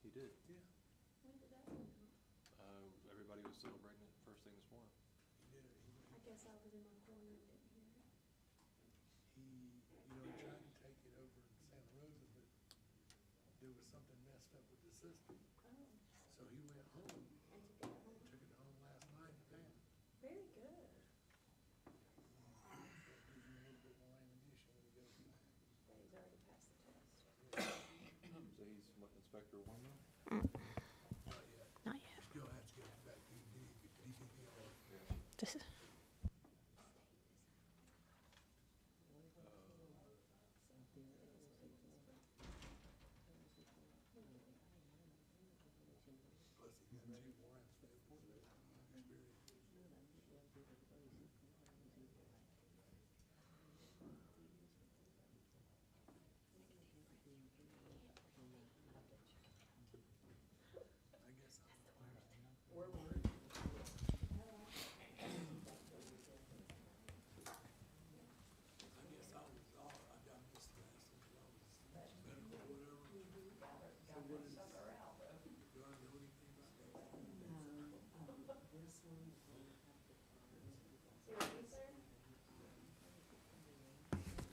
He did. Yeah. Everybody was celebrating it first thing this morning. I guess I was in my corner and didn't hear it. He tried to take it over in Santa Rosa, but there was something messed up with the system. Oh, So he went home, and took it home. took it home last night and passed. Very good. That gives you a little bit more ammunition when he goes back. But he's already passed the test. So he's what, Inspector one now? Not yet. Not yet. Still has to get back to DPPR. This is. Plus he got 2 more experience. I guess I was all, I got missed last since I was medical or whatever. So what is, do I know anything about that?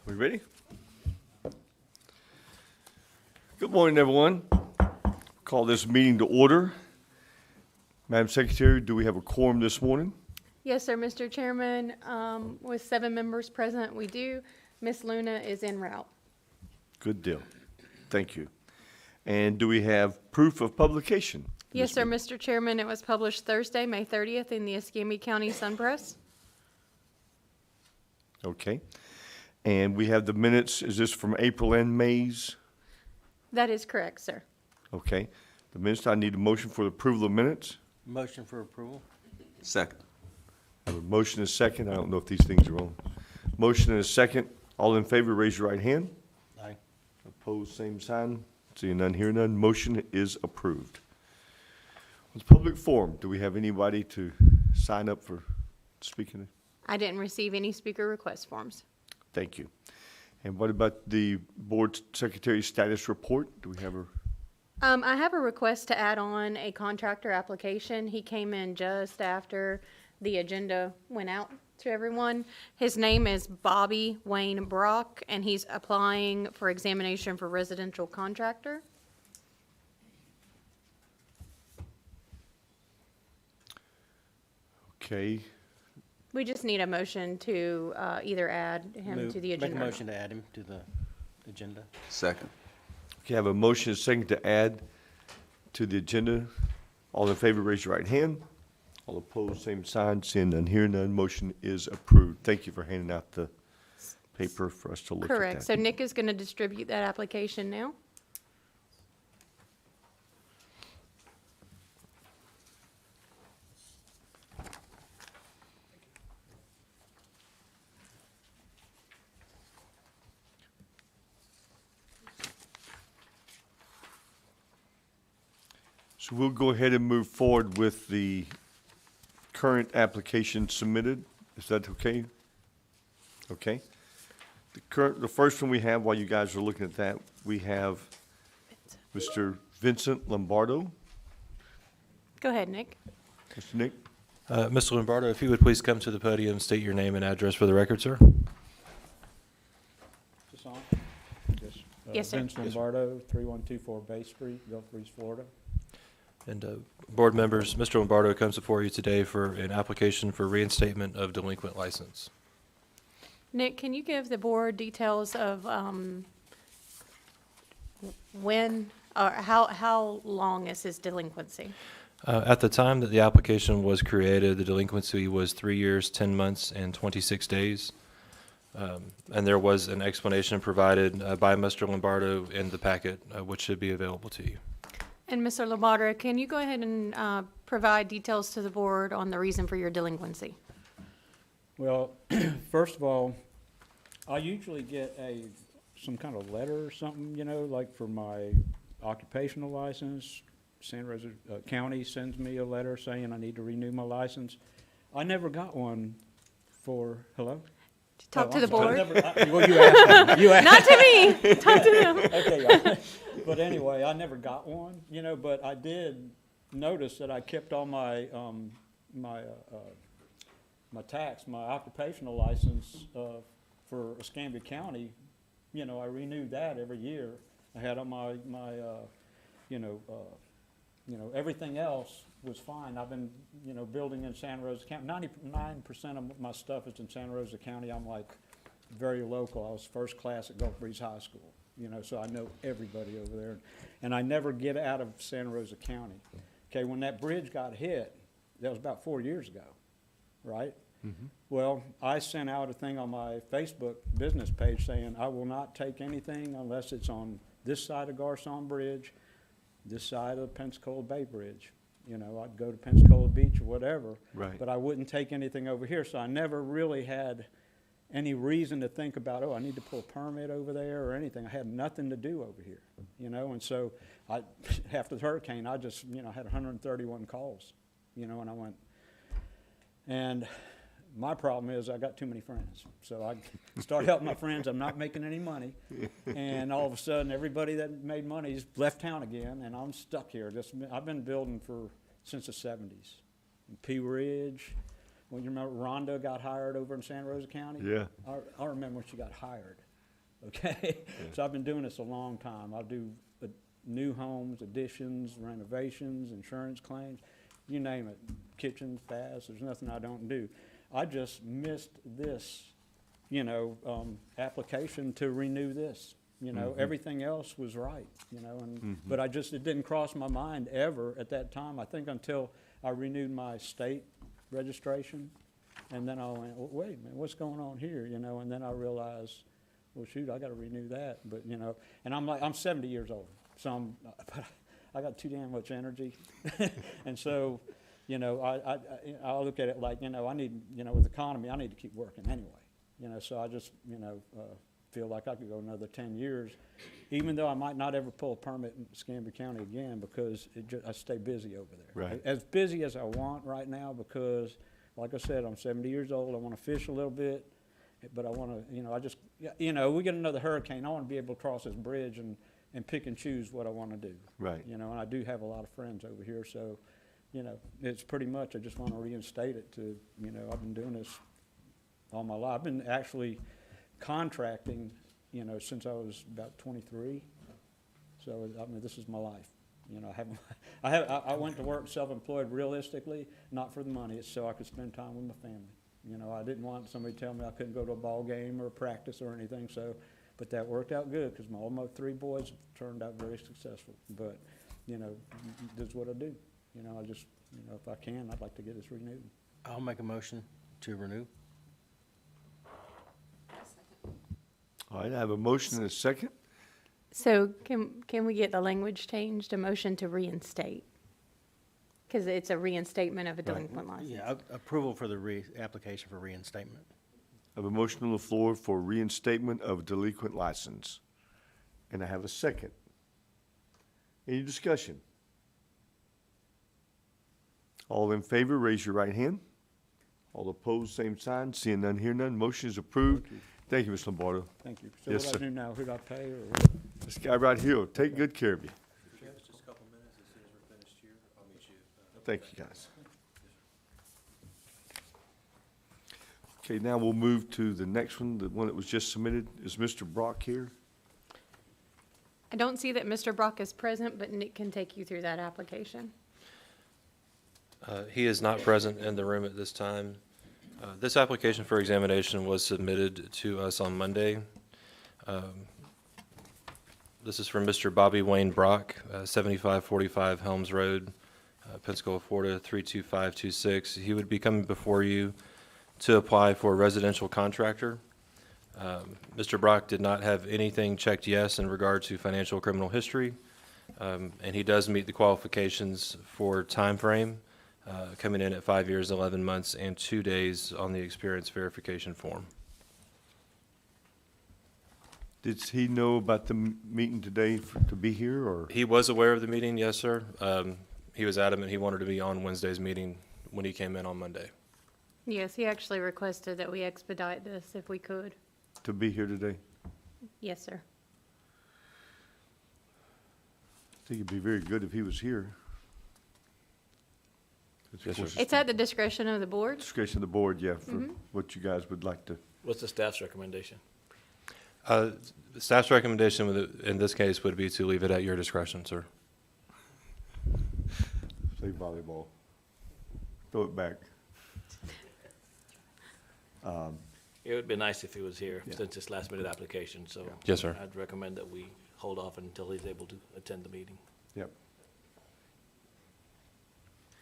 We ready? Good morning, everyone. Call this meeting to order. Madam Secretary, do we have a quorum this morning? Yes, sir, Mr. Chairman. With 7 members present, we do. Miss Luna is en route. Good deal. Thank you. And do we have proof of publication? for Yes, this sir, meeting? Mr. Chairman. It was published Thursday, May 30th in the Escambia County Sun Press. Okay. And we have the minutes, is this from April and May's? That is correct, sir. Okay. The minutes, I need a motion for the approval of minutes. Motion for approval? Second. I have a motion and a second. I don't know if these things are on. Motion and a second. All in favor, raise your right hand. Aye. Opposed, same sign. Seeing none, hearing none, motion is approved. On the public forum, do we have anybody to sign up for speaking? I didn't receive any speaker request forms. Thank you. And what about the board secretary status report? Do we have a, I have a request to add on a contractor application. He came in just after the agenda went out to everyone. His name is Bobby Wayne Brock, and he's applying for examination for residential contractor. okay, We just need a motion to either add him to the agenda. Make a or not. motion to add him to the agenda. Second. okay, I have a motion and a second to add to the agenda. All in favor, raise your right hand. All opposed, same sign. Seeing none, hearing none, motion is approved. Thank you for handing out the paper for us to look at that. Correct. So Nick is going to distribute that application now. So we'll go ahead and move forward with the current application submitted. Is that okay? Okay. The first one we have, while you guys are looking at that, we have Mr. Vincent Lombardo. Go ahead, Nick. Mr. Nick? Mr. Lombardo, if you would please come to the podium, state your name and address for the record, sir. Is this on? Yes. Yes, sir. Vince Lombardo, 3124 Bay Street, Gulf Breeze, Florida. And board members, Mr. Lombardo comes before you today for an application for reinstatement of delinquent license. Nick, can you give the board details of when, or how long is his delinquency? At the time that the application was created, the delinquency was 3 years, 10 months, and 26 days. And there was an explanation provided by Mr. Lombardo in the packet, which should be available to you. And Mr. Lombardo, can you go ahead and provide details to the board on the reason for your delinquency? Well, first of all, I usually get some kind of letter or something, you know, like for my occupational license. Santa Rosa County sends me a letter saying I need to renew my license. I never got one for, hello? Talk Oh, to I'm the sorry. board. Well, you asked me. You asked. Not to me, talk to them. Okay, but anyway, I never got one, you know, but I did notice that I kept all my, my tax, my occupational license, for Escambia County. You know, I renewed that every year. I had on my, you know, everything else was fine. I've been, you know, building in Santa Rosa County. 99% of my stuff is in Santa Rosa County. I'm like very local. I was first class at Gulf Breeze High School, you know, so I know everybody over there. And I never get out of Santa Rosa County. Okay, when that bridge got hit, that was about 4 years ago, right? Well, I sent out a thing on my Facebook business page saying, I will not take anything unless it's on this side of Garcon Bridge, this side of Pensacola Bay Bridge. You know, I'd go to Pensacola Beach or whatever. Right. But I wouldn't take anything over here, so I never really had any reason to think about, oh, I need to pull a permit over there or anything. I had nothing to do over here, you know, and so after the hurricane, I just, you know, had 131 calls, you know, and I went, and my problem is I got too many friends. So I started helping my friends. I'm not making any money. And all of a sudden, everybody that made money has left town again, and I'm stuck here. I've been building since the 70s. Pea Ridge. When you remember Rhonda got hired over in Santa Rosa County? Yeah. I remember when she got hired. Okay? So I've been doing this a long time. I do new homes, additions, renovations, insurance claims, you name it. Kitchens, baths, there's nothing I don't do. I just missed this, you know, application to renew this. You know, everything else was right, you know, and but it didn't cross my mind ever at that time. I think until I renewed my state registration, and then I went, well, wait a minute, what's going on here, you know? And then I realized, well, shoot, I got to renew that. But you know, and I'm 70 years old, so I got too damn much energy, and so. You know, I look at it like, you know, I need, you know, with the economy, I need to keep working anyway. You know, so I just, you know, feel like I could go another 10 years, even though I might not ever pull a permit in Escambia County again because I stay busy over there. Right. As busy as I want right now because, like I said, I'm 70 years old. I want to fish a little bit, but I want to, you know, you know, we get another hurricane. I want to be able to cross this bridge and pick and choose what I want to do. Right. You know, and I do have a lot of friends over here, so. You know, it's pretty much, I just want to reinstate it to, you know, I've been doing this all my life. I've been actually contracting, you know, since I was about 23. So, I mean, this is my life. You know, I went to work self-employed realistically, not for the money. It's so I could spend time with my family. You know, I didn't want somebody to tell me I couldn't go to a ball game or a practice or anything. So, but that worked out good because all my 3 boys turned out very successful. But, you know, this is what I do. You know, I just, you know, if I can, I'd like to get this renewed. I'll make a motion to renew. All right, I have a motion and a second. So can we get the language changed, a motion to reinstate? Because it's a reinstatement of a delinquent license. Yeah, approval for the application for reinstatement. I have a motion on the floor for reinstatement of delinquent license. And I have a second. Any discussion? All in favor, raise your right hand. All opposed, same sign. Seeing none, hear none. Motion is approved. Thank you, Mr. Lombardo. Thank you. So Yes, what do sir. I do now? Who do I pay or? This guy right here will take good care of you. If you have just a couple minutes, as soon as we're finished here, I'll meet you. Thank you, guys. Okay, now we'll move to the next one, the one that was just submitted. Is Mr. Brock here? I don't see that Mr. Brock is present, but Nick can take you through that application. He is not present in the room at this time. This application for examination was submitted to us on Monday. This is from Mr. Bobby Wayne Brock, 7545 Helms Road, Pensacola, Florida, 32526. He would be coming before you to apply for a residential contractor. Mr. Brock did not have anything checked yes in regard to financial criminal history, and he does meet the qualifications for time frame, coming in at 5 years, 11 months, and 2 days on the experience verification form. Did he know about the meeting today to be here, or? He was aware of the meeting, yes, sir. He was adamant he wanted to be on Wednesday's meeting when he came in on Monday. Yes, he actually requested that we expedite this if we could. To be here today? Yes, sir. I think it'd be very good if he was here. Of Yes, sir. course, It's at the discretion of the board. discretion of the board, yeah, for what you guys would like to. What's the staff's recommendation? Staff's recommendation in this case would be to leave it at your discretion, sir. Play volleyball. Throw it back. It would be nice if he was here, Yeah. since it's last minute application, so. Yes, sir. I'd recommend that we hold off until he's able to attend the meeting. Yep.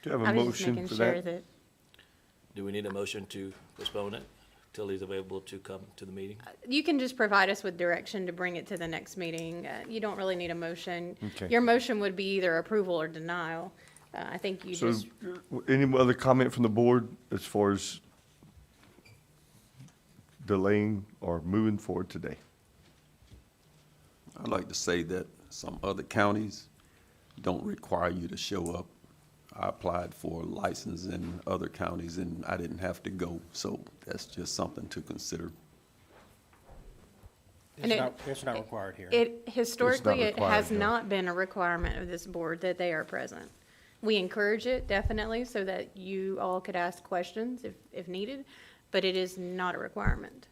Do you have I a was just motion making for sure that? that, Do we need a motion to postpone it till he's available to come to the meeting? you can just provide us with direction to bring it to the next meeting. You don't really need a motion. Okay. Your motion would be either approval or denial. I think you So, just, any other comment from the board as far as delaying or moving forward today? I'd like to say that some other counties don't require you to show up. I applied for a license in other counties and I didn't have to go, so that's just something to consider. And It's not required here. it, historically, it required, has no. not been a requirement of this board that they are present. We encourage it definitely so that you all could ask questions if needed, but it is not a requirement.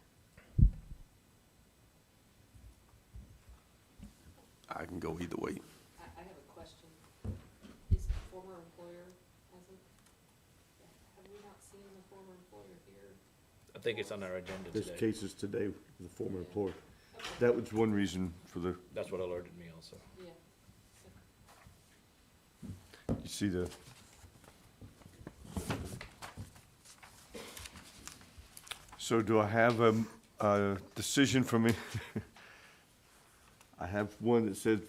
I can go either way. I have a question. Is the former employer present? Have we not seen the former employer here? I think it's on our agenda This today. case is today, the former employer. That was one reason for the, That's what alerted me also. Yeah. you see the. So do I have a decision from me? I have one that said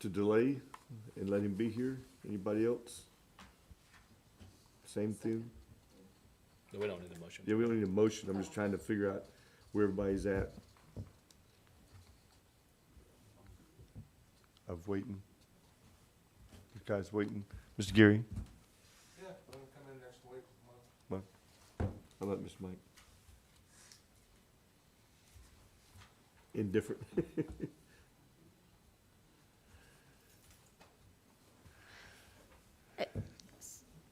to delay and let him be here. Anybody else? Same thing? No, we don't need a motion. Yeah, we don't need a motion. I'm just trying to figure out where everybody's at. Of waiting. You guys waiting? Mr. Gary? Yeah, let him come in next week. Mike? How about Mr. Mike? Indifferent.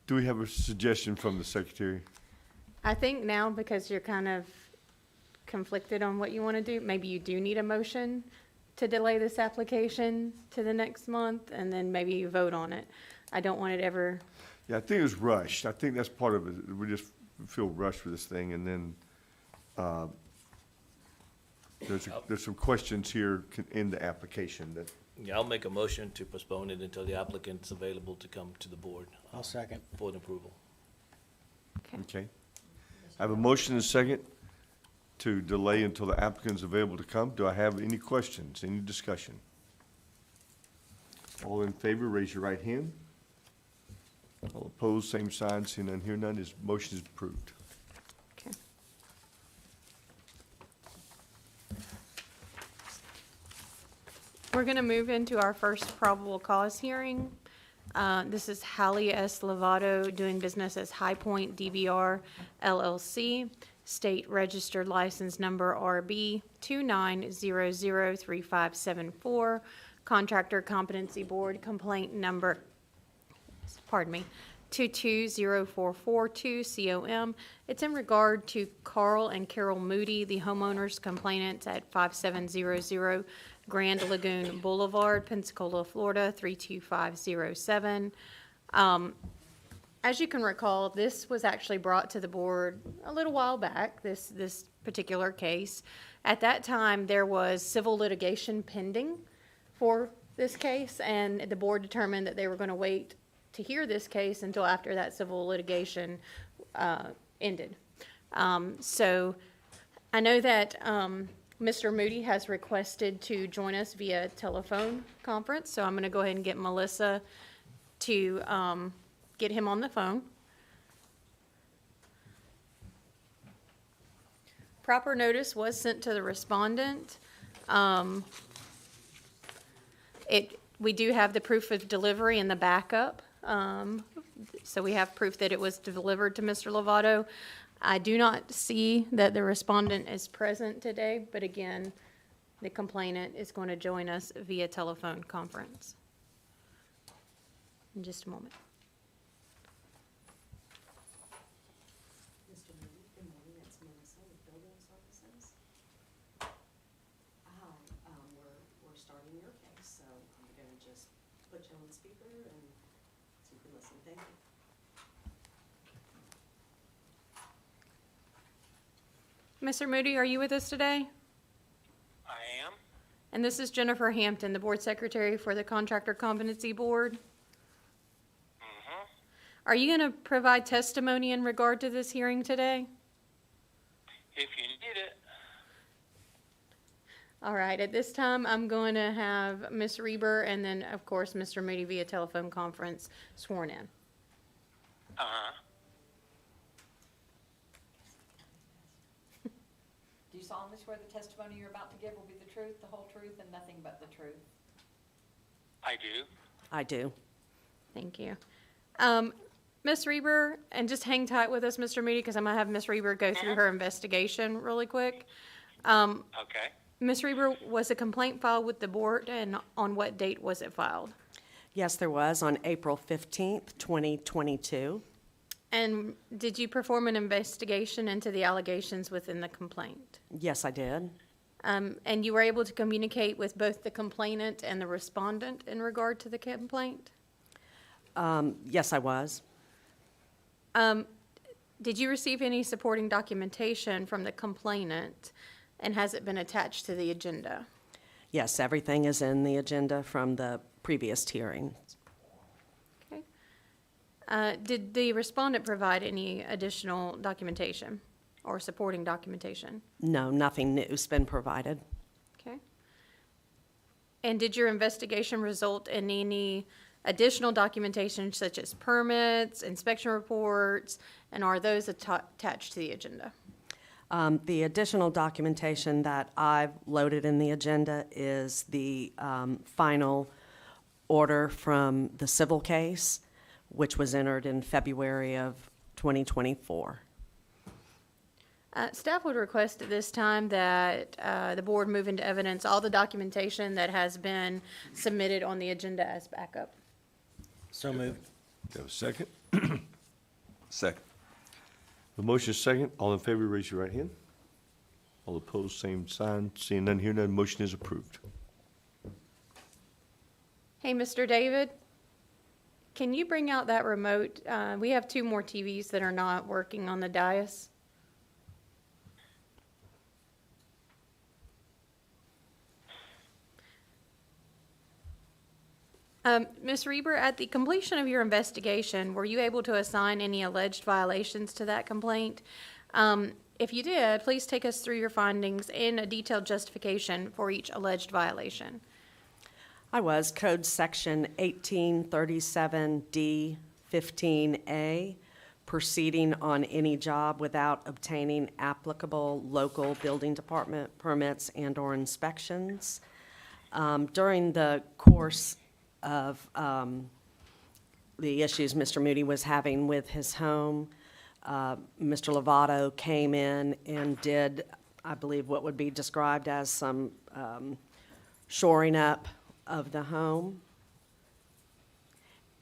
Do we have a suggestion from the secretary? I think now, because you're kind of conflicted on what you want to do, maybe you do need a motion to delay this application to the next month, and then maybe you vote on it. I don't want it ever, Yeah, I think it was rushed. I think that's part of it. We just feel rushed with this thing, and then, there's some questions here in the application that, Yeah, I'll make a motion to postpone it until the applicant's available to come to the board I'll second. for an approval. okay? I have a motion and a second to delay until the applicant's available to come. Do I have any questions, any discussion? All in favor, raise your right hand. All opposed, same sign, seeing none, hear none, his motion is approved. okay. We're going to move into our first probable cause hearing. This is Hallie S. Lovato doing business as High Point DBR LLC, state registered license number RB 29003574, contractor competency board complaint number, 220442 COM. It's in regard to Carl and Carol Moody, the homeowners complainants at 5700 Grand Lagoon Boulevard, Pensacola, Florida, 32507. As you can recall, this was actually brought to the board a little while back, this particular case. At that time, there was civil litigation pending for this case, and the board determined that they were going to wait to hear this case until after that civil litigation ended. So I know that Mr. Moody has requested to join us via telephone conference, so I'm going to go ahead and get Melissa to get him on the phone. Proper notice was sent to the respondent. We do have the proof of delivery in the backup. So we have proof that it was delivered to Mr. Lovato. I do not see that the respondent is present today, but again, the complainant is going to join us via telephone conference. In just a moment. Mr. Moody, good morning, it's Melissa with Building Services. Hi, we're starting your case, so I'm gonna just put you on speaker and so you can listen, thank you. Mr. Moody, are you with us today? I am. And this is Jennifer Hampton, the board secretary for the Contractor Competency Board. Mm-hmm. Are you going to provide testimony in regard to this hearing today? If you need it. All right, at this time, I'm going to have Ms. Reber and then, of course, Mr. Moody via telephone conference sworn in. Uh-huh. Do you solemnly swear the testimony you're about to give will be the truth, the whole truth, and nothing but the truth? I do. I do. Thank you. Ms. Reber, and just hang tight with us, Mr. Moody, because I'm going to have Ms. Reber go through her investigation really quick. Okay. Ms. Reber, was a complaint filed with the board, and on what date was it filed? Yes, there was, on April 15th, 2022. And did you perform an investigation into the allegations within the complaint? Yes, I did. And you were able to communicate with both the complainant and the respondent in regard to the complaint? Yes, I was. Did you receive any supporting documentation from the complainant, and has it been attached to the agenda? Yes, everything is in the agenda from the previous hearing. Okay. Did the respondent provide any additional documentation or supporting documentation? No, nothing new's been provided. Okay. And did your investigation result in any additional documentation such as permits, inspection reports, and are those attached to the agenda? The additional documentation that I've loaded in the agenda is the final order from the civil case, which was entered in February of 2024. Staff would request at this time that the board move into evidence all the documentation that has been submitted on the agenda as backup. So moved. Do you have a second? Second. The motion is second. All in favor, raise your right hand. All opposed, same sign. Seeing none, hearing none, motion is approved. Hey, Mr. David, can you bring out that remote? We have 2 more TVs that are not working on the dais. Ms. Reber, at the completion of your investigation, were you able to assign any alleged violations to that complaint? If you did, please take us through your findings and a detailed justification for each alleged violation. I was Code Section 1837D15A, proceeding on any job without obtaining applicable local building department permits and/or inspections. During the course of the issues Mr. Moody was having with his home, Mr. Lovato came in and did, I believe, what would be described as some shoring up of the home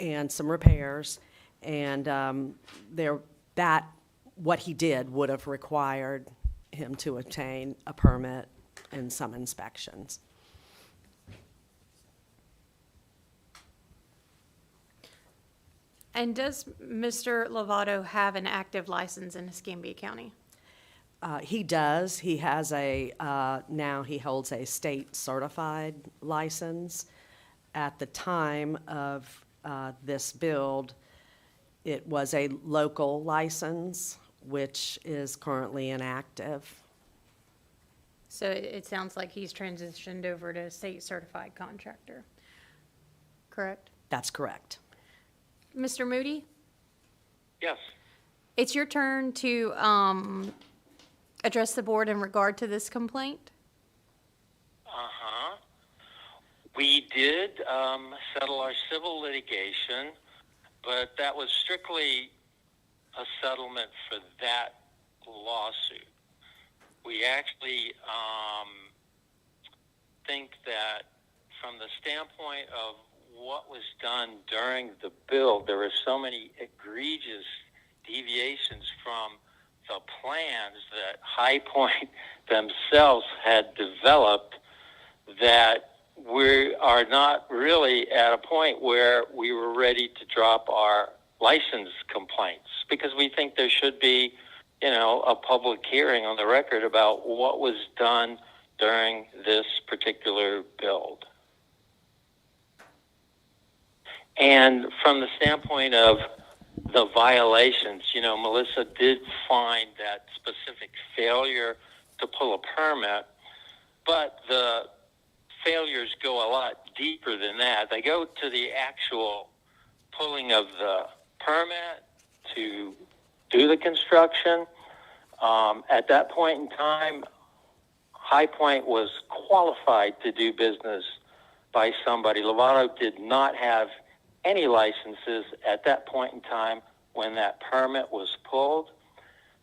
and some repairs. And what he did would have required him to obtain a permit and some inspections. And does Mr. Lovato have an active license in Escambia County? He does. He has now he holds a state certified license. At the time of this build, it was a local license, which is currently inactive. So it sounds like he's transitioned over to state certified contractor, correct? That's correct. Mr. Moody, Yes. it's your turn to address the board in regard to this complaint. Uh-huh. We did settle our civil litigation, but that was strictly a settlement for that lawsuit. We actually think that from the standpoint of what was done during the build, there were so many egregious deviations from the plans that High Point themselves had developed that we are not really at a point where we were ready to drop our license complaints, because we think there should be, a public hearing on the record about what was done during this particular build. And from the standpoint of the violations, Melissa did find that specific failure to pull a permit, but the failures go a lot deeper than that. They go to the actual pulling of the permit to do the construction. At that point in time, High Point was qualified to do business by somebody. Lovato did not have any licenses at that point in time when that permit was pulled.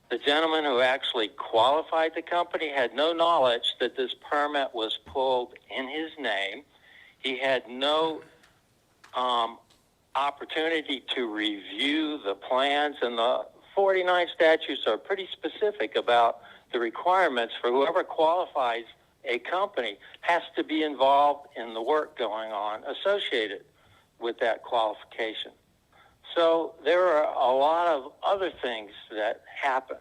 The gentleman who actually qualified the company had no knowledge that this permit was pulled in his name. He had no opportunity to review the plans, and the 49 statutes are pretty specific about the requirements for whoever qualifies a company has to be involved in the work going on associated with that qualification. So there are a lot of other things that happen.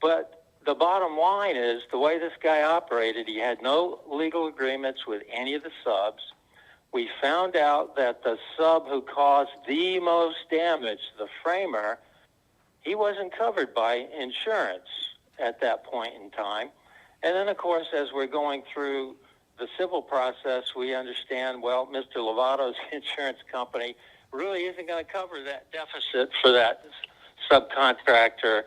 But the bottom line is the way this guy operated, he had no legal agreements with any of the subs. We found out that the sub who caused the most damage, the framer, he wasn't covered by insurance at that point in time. And then, of course, as we're going through the civil process, we understand, well, Mr. Lovato's insurance company really isn't going to cover that deficit for that subcontractor.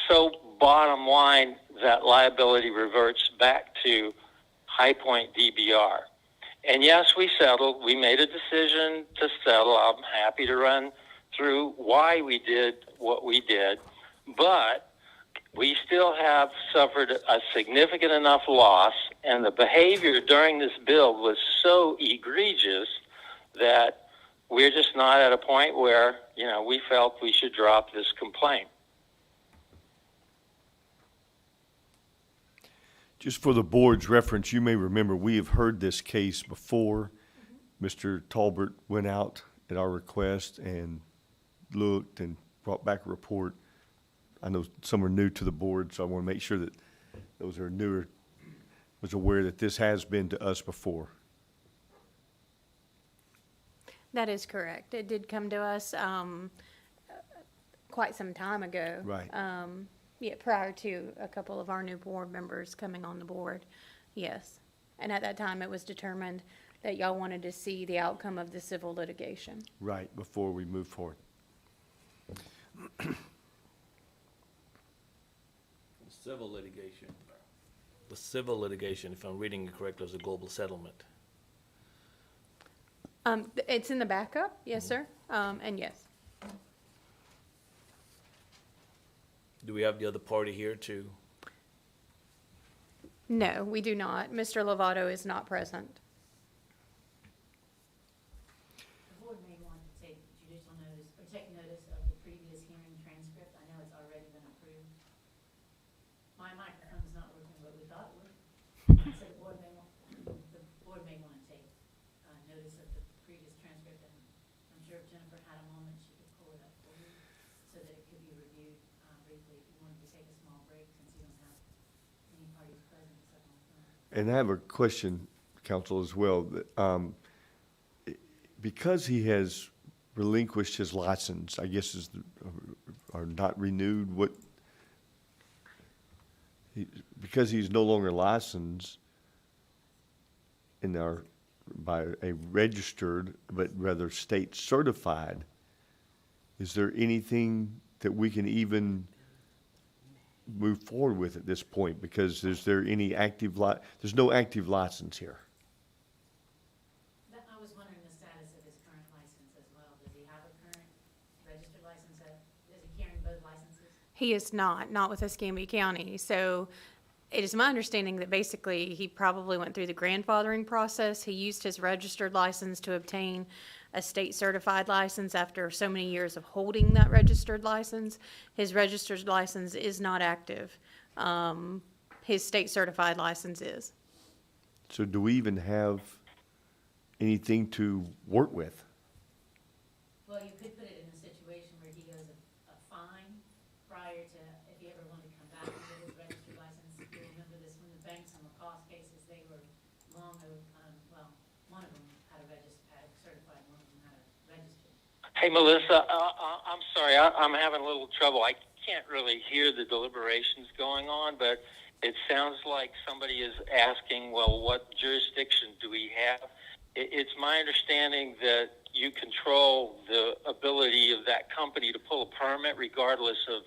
So bottom line, that liability reverts back to High Point DBR. And yes, we settled. We made a decision to settle. I'm happy to run through why we did what we did. But we still have suffered a significant enough loss, and the behavior during this build was so egregious that we're just not at a point where, we felt we should drop this complaint. Just for the board's reference, you may remember we have heard this case before. Mr. Talbert went out at our request and looked and brought back a report. I know some are new to the board, so I want to make sure that those who are newer was aware that this has been to us before. That is correct. It did come to us quite some time ago. Right. Yeah, prior to a couple of our new board members coming on the board, yes. And at that time, it was determined that y'all wanted to see the outcome of the civil litigation. Right, before we move forward. Civil litigation. The civil litigation, if I'm reading it correctly, is a global settlement. It's in the backup, yes, sir, and yes. Do we have the other party here to? No, we do not. Mr. Lovato is not present. The board may want to take judicial notice, or take notice of the previous hearing transcript. I know it's already been approved. My microphone's not working, but we thought it would. So the board may want to take notice of the previous transcript, and I'm sure if Jennifer had a moment, she could pull so that it could be reviewed briefly if you wanted to take a small break since you don't have any parties present except on the phone. And I have a question, counsel, as well. Because he has relinquished his license, I guess or not renewed, because he's no longer licensed by a registered, but rather state certified, is there anything that we can even move forward with at this point? Because there's no active license here. I was wondering the status of his current license as well. Does he have a current registered license? Is he carrying both licenses? He is not with Escambia County. So it is my understanding that basically he probably went through the grandfathering process. He used his registered license to obtain a state certified license after so many years of holding that registered license. His registered license is not active. His state certified license is. So do we even have anything to work with? Well, you could put it in a situation where he owes a fine prior to, if he ever wanted to come back and get his registered license. You remember this from the Banks and Lacoste cases, they were long, well, one of them had a certified, one of them had a registered. Hey, Melissa, I'm sorry, I'm having a little trouble. I can't really hear the deliberations going on, but it sounds like somebody is asking, well, what jurisdiction do we have? It's my understanding that you control the ability of that company to pull a permit regardless of,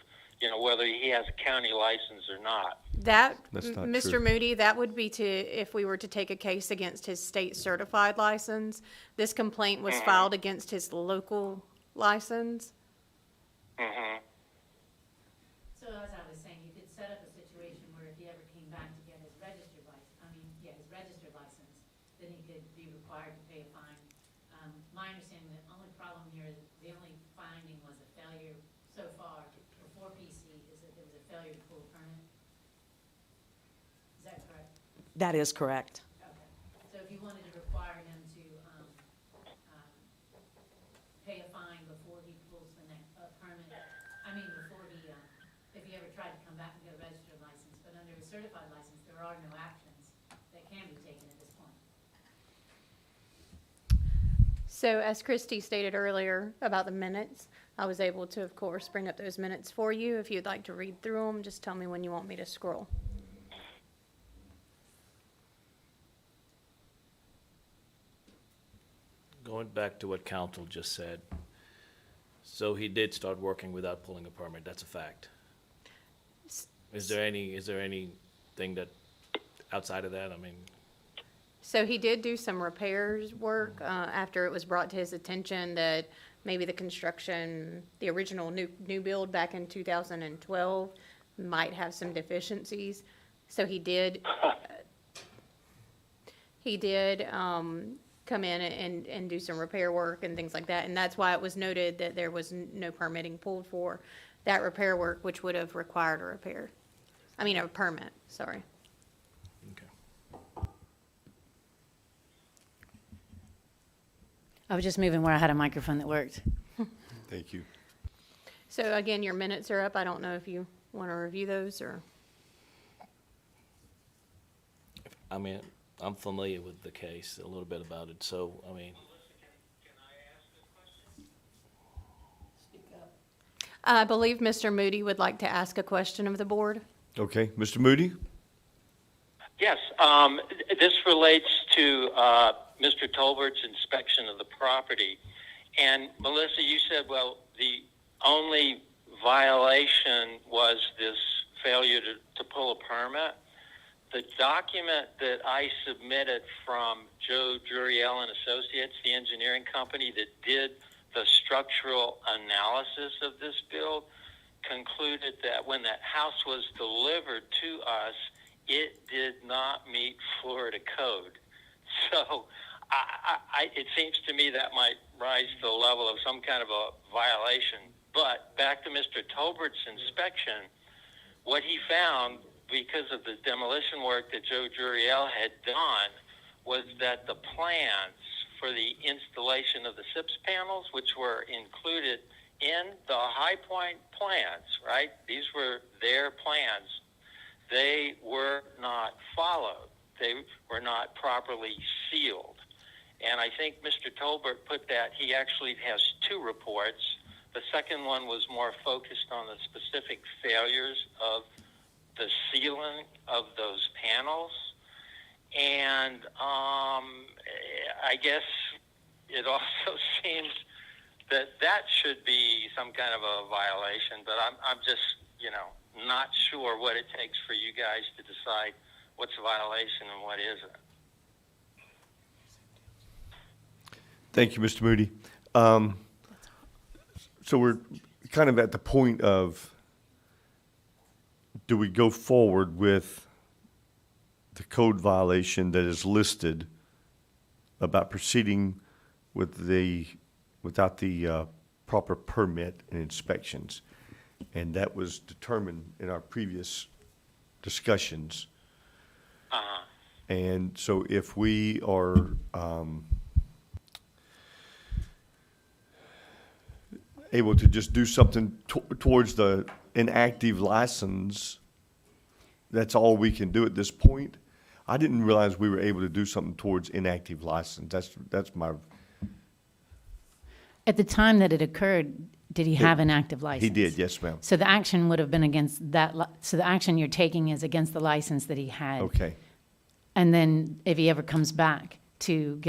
whether he has a county license or not. That's not Mr. true. Moody, that would be if we were to take a case against his state certified license. This complaint was filed against his local license. Mm-hmm. So as I was saying, you could set up a situation where if he ever came back to get his registered license, then he could be required to pay a fine. My understanding, the only problem here, the only finding was a failure so far before PC is that there was a failure to pull a permit. Is that correct? That is correct. Okay. So if you wanted to require him to pay a fine before he pulls the next permit, if he ever tried to come back and get a registered license, but under a certified license, there are no actions that can be taken at this point. So as Christy stated earlier about the minutes, I was able to, of course, bring up those minutes for you. If you'd like to read through them, just tell me when you want me to scroll. Going back to what counsel just said, so he did start working without pulling a permit, that's a fact. Is there anything that, outside of that, So he did do some repairs work after it was brought to his attention that maybe the original new build back in 2012 might have some deficiencies. So he did come in and do some repair work and things like that. And that's why it was noted that there was no permitting pulled for that repair work, which would have required a permit, sorry. okay. I was just moving where I had a microphone that worked. Thank you. So again, your minutes are up. I don't know if you want to review those or. I'm familiar with the case, a little bit about it, so, I believe Mr. Moody would like to ask a question of the board. Okay, Mr. Moody? Yes, this relates to Mr. Tolbert's inspection of the property. And Melissa, you said, well, the only violation was this failure to pull a permit. The document that I submitted from Joe Juriel and Associates, the engineering company that did the structural analysis of this build, concluded that when that house was delivered to us, it did not meet Florida code. So it seems to me that might rise to the level of some kind of a violation. But back to Mr. Tolbert's inspection, what he found, because of the demolition work that Joe Juriel had done, was that the plans for the installation of the SIPS panels, which were included in the High Point plans, right? These were their plans. They were not followed. They were not properly sealed. And I think Mr. Tolbert put that, he actually has two reports. The second one was more focused on the specific failures of the sealing of those panels. And I guess it also seems that should be some kind of a violation, but I'm just, not sure what it takes for you guys to decide what's a violation and what isn't. Thank you, Mr. Moody. So we're kind of at the point of, do we go forward with the code violation that is listed about proceeding with without the proper permit and inspections? And that was determined in our previous discussions. And so if we are able to just do something towards the inactive license, that's all we can do at this point. I didn't realize we were able to do something towards inactive license. That's my. At the time that it occurred, did he have an active license? He did, yes, ma'am. So the action would have been against that, so the action you're taking is against the license that he had. Okay. And then if he ever comes back to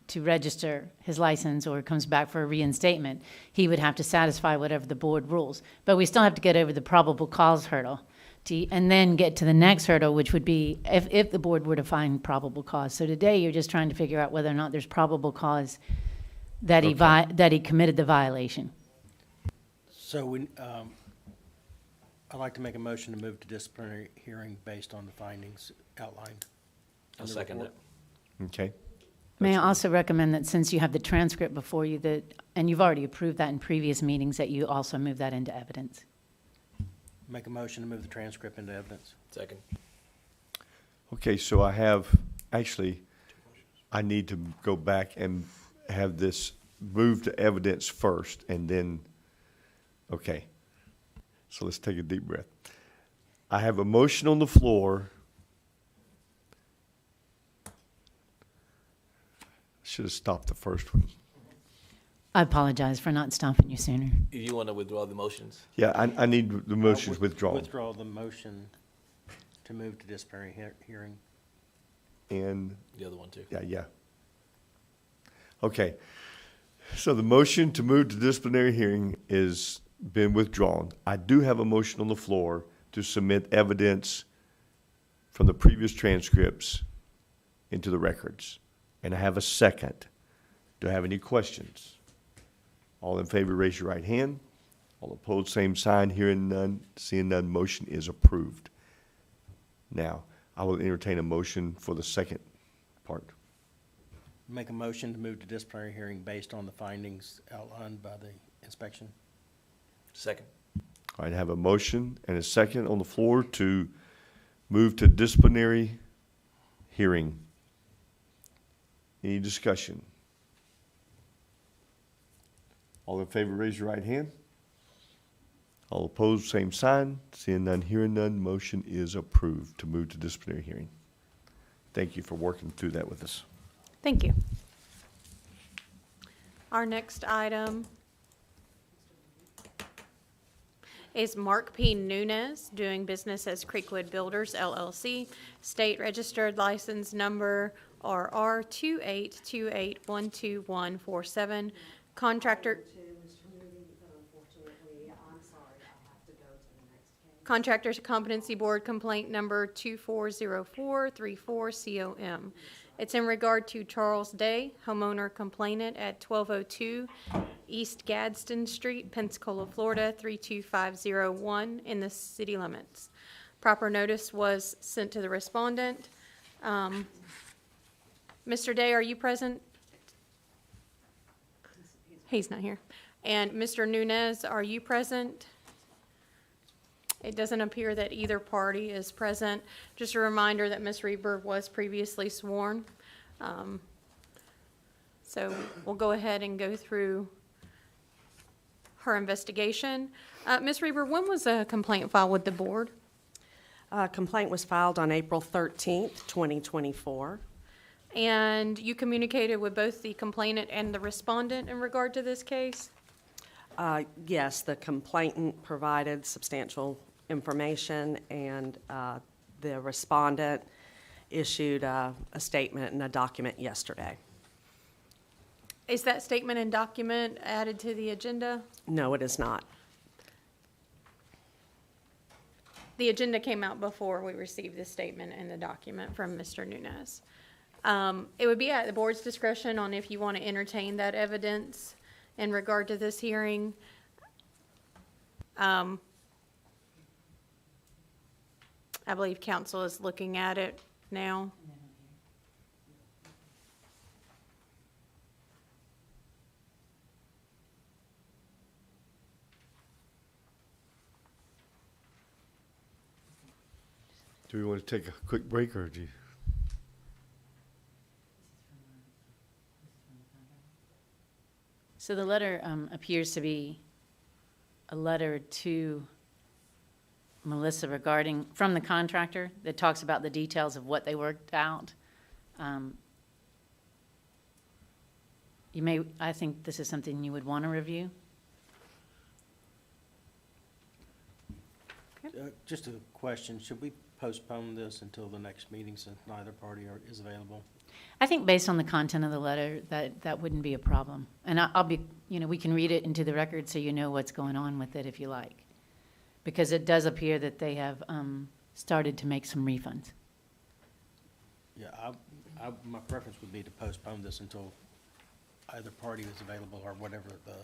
to register his license or comes back for a reinstatement, he would have to satisfy whatever the board rules. But we still have to get over the probable cause hurdle and then get to the next hurdle, which would be if the board were to find probable cause. So today you're just trying to figure out whether or not there's probable cause that he committed the violation. So I'd like to make a motion to move to disciplinary hearing based on the findings outlined. I'll second it. Okay. May I also recommend that since you have the transcript before you, and you've already approved that in previous meetings, that you also move that into evidence? Make a motion to move the transcript into evidence. Second. Okay, so I need to go back and have this moved to evidence first, and then, okay. So let's take a deep breath. I have a motion on the floor. Should have stopped the first one. I apologize for not stopping you sooner. You want to withdraw the motions? Yeah, I need the motions withdrawn. Withdraw the motion to move to disciplinary hearing. And, The other one too. yeah. Okay. So the motion to move to disciplinary hearing is been withdrawn. I do have a motion on the floor to submit evidence from the previous transcripts into the records. And I have a second. Do I have any questions? All in favor, raise your right hand. All opposed, same sign. Hearing none, seeing none, motion is approved. Now, I will entertain a motion for the second part. Make a motion to move to disciplinary hearing based on the findings outlined by the inspection. Second. All right, I have a motion and a second on the floor to move to disciplinary hearing. Any discussion? All in favor, raise your right hand. All opposed, same sign. Seeing none, hearing none, motion is approved to move to disciplinary hearing. Thank you for working through that with us. Thank you. Our next item is Mark P. Nunez, doing business as Creekwood Builders LLC, state registered license number RR 2828122147, contractor. Contractors Competency Board complaint number 240434COM. It's in regard to Charles Day, homeowner complainant at 1202 East Gadsden Street, Pensacola, Florida 32501 in the city limits. Proper notice was sent to the respondent. Mr. Day, are you present? He's not here. And Mr. Nunez, are you present? It doesn't appear that either party is present. Just a reminder that Ms. Reber was previously sworn. So we'll go ahead and go through her investigation. Ms. Reber, when was a complaint filed with the board? Complaint was filed on April 13th, 2024. And you communicated with both the complainant and the respondent in regard to this case? Yes, the complainant provided substantial information, and the respondent issued a statement and a document yesterday. Is that statement and document added to the agenda? No, it is not. The agenda came out before we received the statement and the document from Mr. Nunez. It would be at the board's discretion on if you want to entertain that evidence in regard to this hearing. I believe council is looking at it now. Do we want to take a quick break, or do you? So the letter appears to be a letter to Melissa regarding, from the contractor, that talks about the details of what they worked out. I think this is something you would want to review. Just a question, should we postpone this until the next meeting since neither party is available? I think based on the content of the letter, that wouldn't be a problem. And I'll be, we can read it into the record so you know what's going on with it if you like. Because it does appear that they have started to make some refunds. Yeah, my preference would be to postpone this until either party is available or whatever the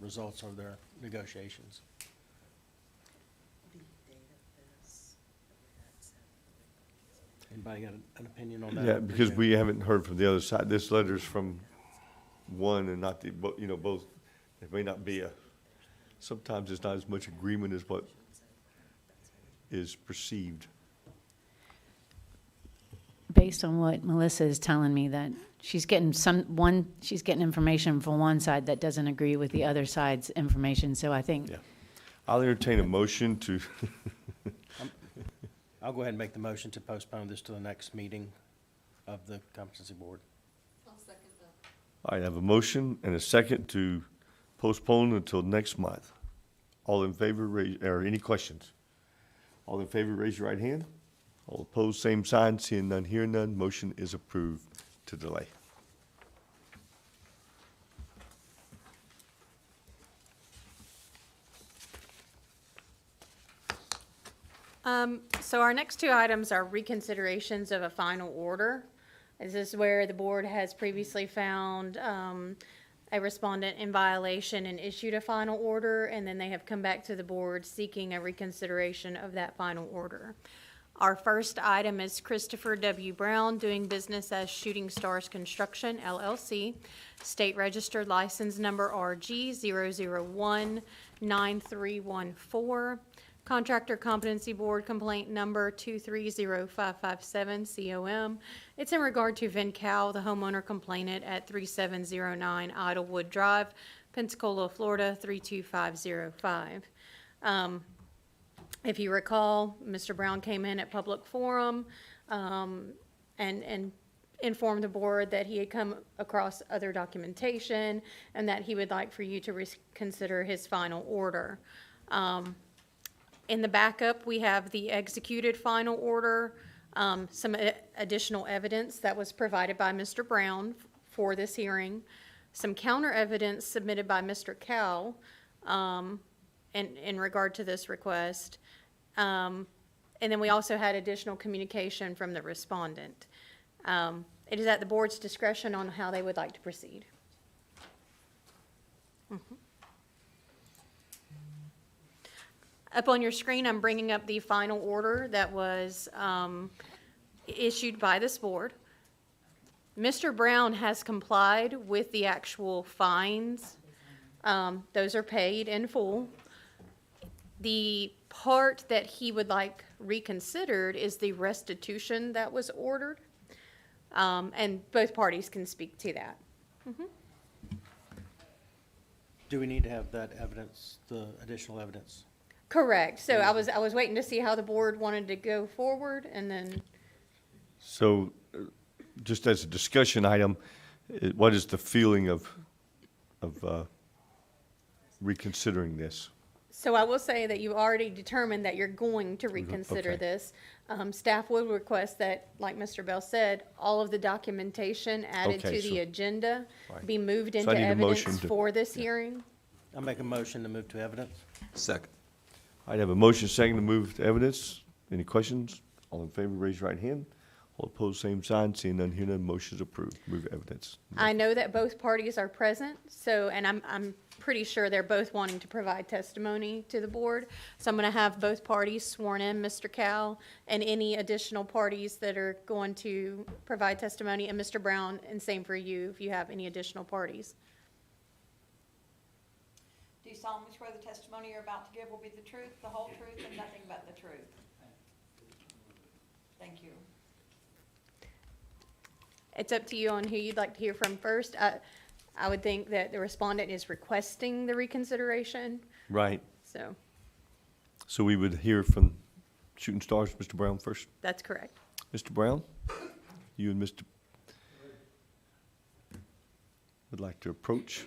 results of their negotiations. Anybody got an opinion on that? Yeah, because we haven't heard from the other side. This letter's from one and not the, both. It may not be sometimes it's not as much agreement as what is perceived. Based on what Melissa is telling me, that she's getting she's getting information from one side that doesn't agree with the other side's information, so I think. Yeah. I'll entertain a motion to, I'll go ahead and make the motion to postpone this to the next meeting of the competency board. I have a motion and a second to postpone until next month. All in favor, or any questions? All in favor, raise your right hand. All opposed, same sign. Seeing none, hearing none, motion is approved to delay. So our next two items are reconsiderations of a final order. This is where the board has previously found a respondent in violation and issued a final order, and then they have come back to the board seeking a reconsideration of that final order. Our first item is Christopher W. Brown, doing business as Shooting Stars Construction, LLC, state registered license number RG 0019314. Contractor Competency Board complaint number 230557 COM. It's in regard to Vin Cow, the homeowner complainant at 3709 Idlewood Drive, Pensacola, Florida 32505. If you recall, Mr. Brown came in at public forum and informed the board that he had come across other documentation and that he would like for you to reconsider his final order. In the backup, we have the executed final order, some additional evidence that was provided by Mr. Brown for this hearing, some counter evidence submitted by Mr. Cow in regard to this request, and then we also had additional communication from the respondent. It is at the board's discretion on how they would like to proceed. Up on your screen, I'm bringing up the final order that was issued by this board. Mr. Brown has complied with the actual fines. Those are paid in full. The part that he would like reconsidered is the restitution that was ordered, and both parties can speak to that. Do we need to have that evidence, the additional evidence? Correct. So I was waiting to see how the board wanted to go forward, and then So, just as a discussion item, what is the feeling of reconsidering this? so I will say that you already determined that you're going to reconsider okay. this. Staff would request that, like Mr. Bell said, all of the documentation added Okay, to so- the agenda Right. be moved So I into need a motion evidence to- for this hearing. I make a motion to move to evidence. Second. I'd have a motion second to move to evidence. Any questions? All in favor, raise your right hand. All opposed, same sign. Seeing none, hearing none, motion is approved. Move evidence. I know that both parties are present, so, and I'm pretty sure they're both wanting to provide testimony to the board. So I'm gonna have both parties sworn in, Mr. Cal, and any additional parties that are going to provide testimony, and Mr. Brown, and same for you, if you have any additional parties. Do you solemnly swear the testimony you're about to give will be the truth, the whole truth, and nothing but the truth? Thank you. It's up to you on who you'd like to hear from first. I would think that the respondent is requesting the reconsideration, Right. so So we would hear from Shooting Stars, Mr. Brown first. that's correct. Mr. Brown, you and Mr. would like to approach.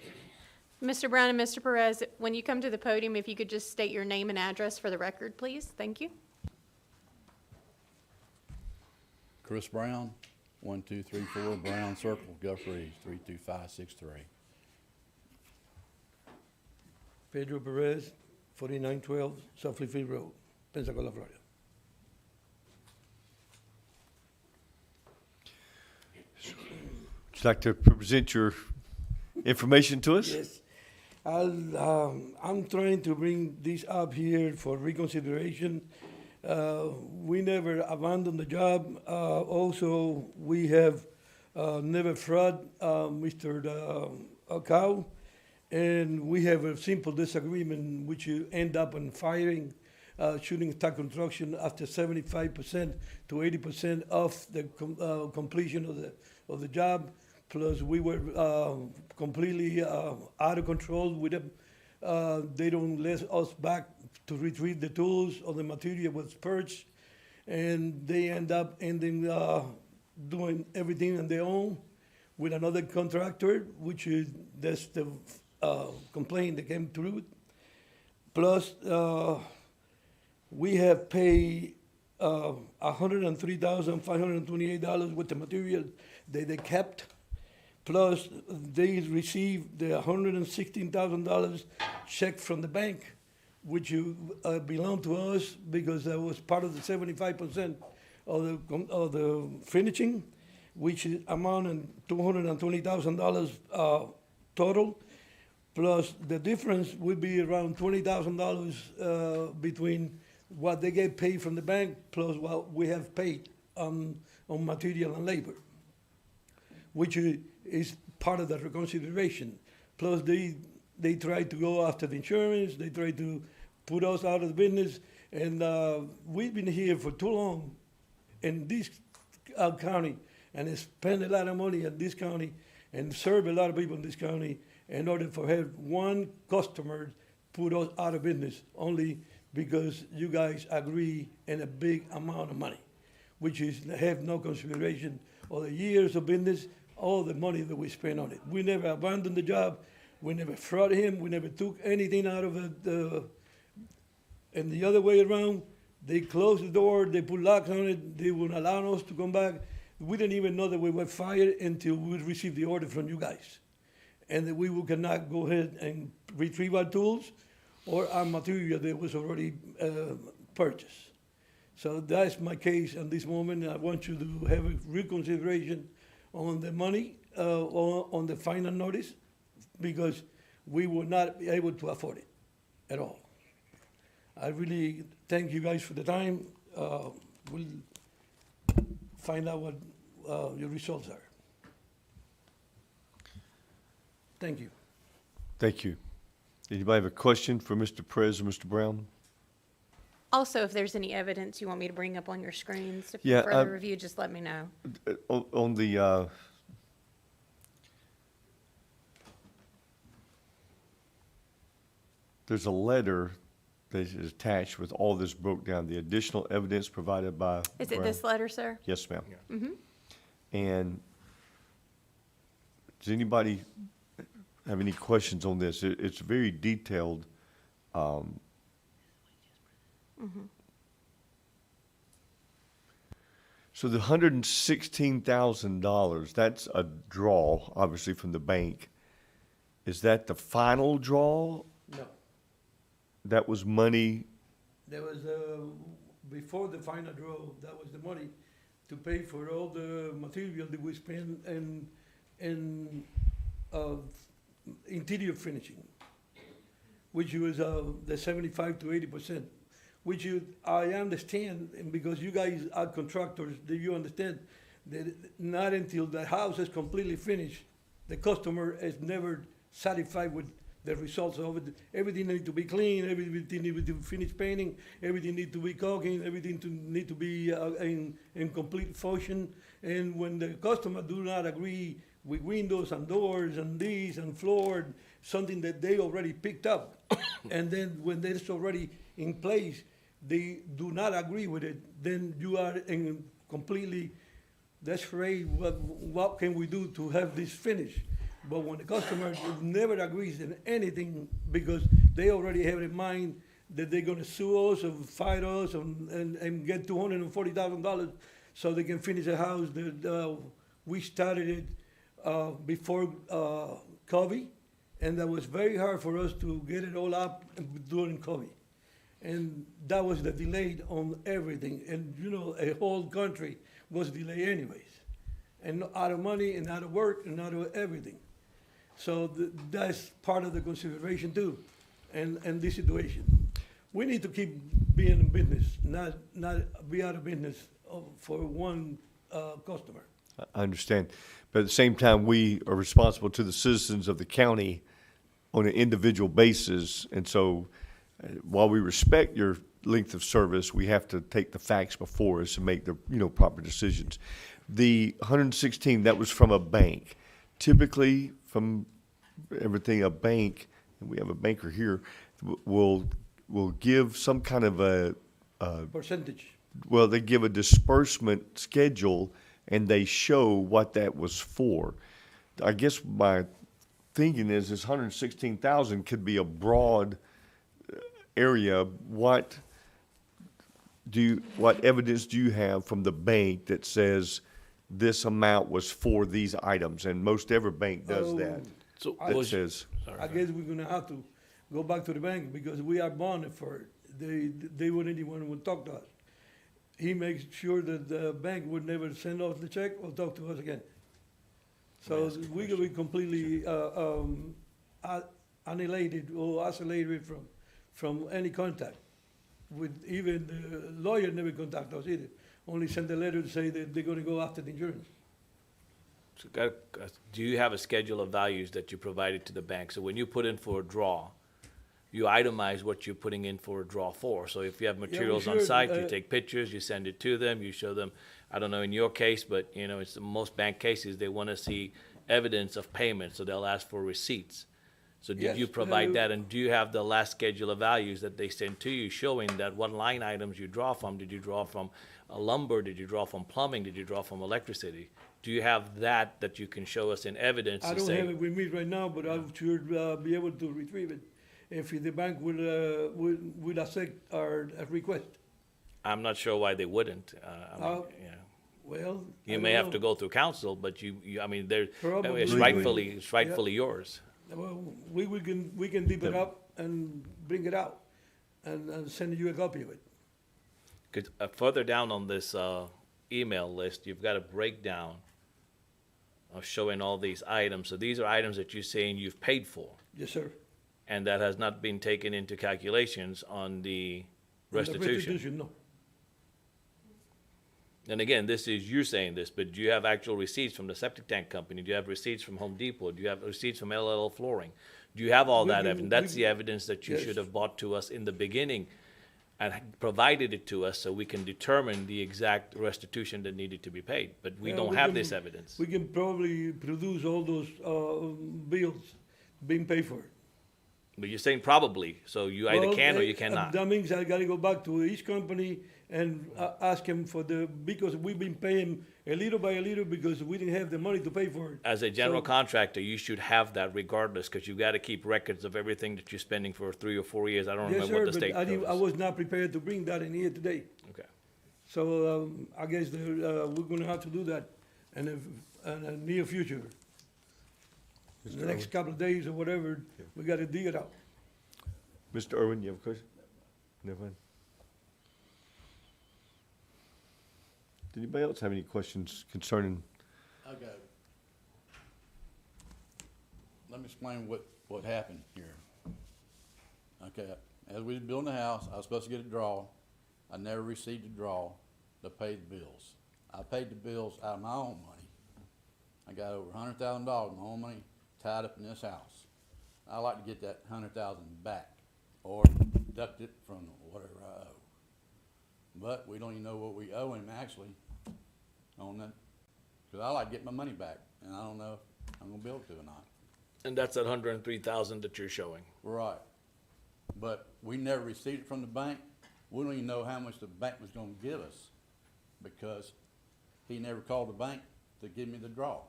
Mr. Brown and Mr. Perez, when you come to the podium, if you could just state your name and address for the record, please. Thank you. Chris Brown, 1234 Brown Circle, Guthrie, 32563. Pedro Perez, 4912 South Field Road, Pensacola, Florida. Would you like to present your information to us? Yes. I'm trying to bring this up here for reconsideration. We never abandoned the job. Also, we have never fraud Mr. Cow, and we have a simple disagreement, which you end up in firing Shooting Star Construction after 75% to 80% of the completion of the job. Plus, we were completely out of control with them. They don't let us back to retrieve the tools or the material was purged, and they end up ending doing everything on their own with another contractor, which is that's the complaint that came through. Plus, we have paid $103,528 with the material that they kept. Plus, they received the $116,000 check from the bank, which belonged to us because that was part of the 75% of the finishing, which is amounting $220,000 total. Plus, the difference would be around $20,000 between what they get paid from the bank plus what we have paid on material and labor, which is part of the reconsideration. Plus, they try to go after the insurance, they try to put us out of the business, and we've been here for too long in this county and spend a lot of money in this county and serve a lot of people in this county in order for have one customer put us out of business only because you guys agree in a big amount of money, which is have no consideration of the years of business, all the money that we spent on it. We never abandoned the job. We never fraud him. We never took anything out of it. And the other way around, they closed the door. They put locks on it. They wouldn't allow us to come back. We didn't even know that we were fired until we received the order from you guys. And that we cannot go ahead and retrieve our tools or our material that was already purchased. So that's my case at this moment. I want you to have a reconsideration on the money, on the final notice, because we will not be able to afford it at all. I really thank you guys for the time. We'll find out what your results are. Thank you. Thank you. Anybody have a question for Mr. Perez or Mr. Brown? Also, if there's any evidence you want me to bring up on your screens Yeah, for further review, just let me know. On the, there's a letter that is attached with all this broke down, the additional evidence provided by. Is it Brown. this letter, sir? Yes, ma'am. Mm-hmm. And does anybody have any questions on this? It's very detailed. So the $116,000, that's a draw, obviously, from the bank. Is that the final draw? No, That was money, there was, before the final draw, that was the money to pay for all the material that we spent in interior finishing, which was the 75 to 80%, which I understand, and because you guys are contractors, that you understand that not until the house is completely finished, the customer is never satisfied with the results of it. Everything needs to be clean, everything needs to be finished painting, everything needs to be caulking, everything need to be in complete function. And when the customer do not agree with windows and doors and this and floor, something that they already picked up, and then when it's already in place, they do not agree with it, then you are in completely desperate, what can we do to have this finished? But when the customer never agrees in anything, because they already have in mind that they're gonna sue us or fight us and get $240,000 so they can finish a house that we started it before COVID, and that was very hard for us to get it all up during COVID. And that was the delay on everything, and you know, a whole country was delayed anyways. And out of money, and out of work, and out of everything. So that's part of the consideration too, and this situation. We need to keep being in business, not be out of business for one customer. I understand. But at the same time, we are responsible to the citizens of the county on an individual basis. And so while we respect your length of service, we have to take the facts before us and make the, proper decisions. The 116, that was from a bank. Typically, from everything, a bank, and we have a banker here, will give some kind of a Percentage. well, they give a disbursement schedule and they show what that was for. I guess my thinking is this 116,000 could be a broad area. What evidence do you have from the bank that says this amount was for these items? And most every bank does that. So I- That says, I guess we're gonna have to go back to the bank because we are bonded for it. They wouldn't even would talk to us. He makes sure that the bank would never send us the check or talk to us again. So we could be completely annihilated or isolated from any contact. With even the lawyer never contact us either. Only send a letter to say that they're gonna go after the insurance. So do you have a schedule of values that you provided to the bank? So when you put in for a draw, you itemize what you're putting in for a draw for. So if you have materials on sure, site, you take pictures, you send it to them, you show them, I don't know in your case, but it's most bank cases, they want to see evidence of payment, so they'll ask for receipts. So did you Yes, provide that, and do you have the last schedule of values that they send to you showing that what line items you draw from? Did you draw from lumber? Did you draw from plumbing? Did you draw from electricity? Do you have that you can show us in evidence I to don't say? have it with me right now, but I should be able to retrieve it if the bank would accept our request. I'm not sure why they wouldn't. Well, I You don't may have know. to go through council, but I mean, Probably. it's rightfully yours. Well, we can dip it up and bring it out and send you a copy of it. 'Cause, further down on this email list, you've got a breakdown of showing all these items. So these are items that you're saying you've paid for, Yes, sir. and that has not been taken into calculations on the And the restitution. No. And again, this is you saying this, but do you have actual receipts from the septic tank company? Do you have receipts from Home Depot? Do you have receipts from LL Flooring? Do you have all We that can- evidence? That's we- the evidence that you Yes. should have brought to us in the beginning and provided it to us so we can determine the exact restitution that needed to be paid. But we Yeah, don't we have can- this evidence. We can probably produce all those bills being paid for. But you're saying probably, so you either Well, can or you cannot. That means I gotta go back to each company and ask them for because we've been paying a little by a little because we didn't have the money to pay for it. As a general So- contractor, you should have that regardless, because you gotta keep records of everything that you're spending for 3 or 4 years. I don't Yes, remember what sir, the state but I covers. was not prepared to bring that in here today. Okay. So, I guess we're gonna have to do that in the near future. In the next couple of days or whatever, we gotta dig it out. Mr. Irwin, you have a question? Never mind. Did anybody else have any questions concerning? Okay. Let me explain what happened here. Okay, as we was building the house, I was supposed to get a draw. I never received a draw to pay the bills. I paid the bills out of my own money. I got over $100,000 of my own money tied up in this house. I'd like to get that $100,000 back or deduct it from whatever I owe. But we don't even know what we owe him actually on that, because I like to get my money back, and I don't know if I'm gonna be able to or not. And that's that 103,000 that you're showing. Right. But we never received it from the bank. We don't even know how much the bank was gonna give us, because he never called the bank to give me the draw.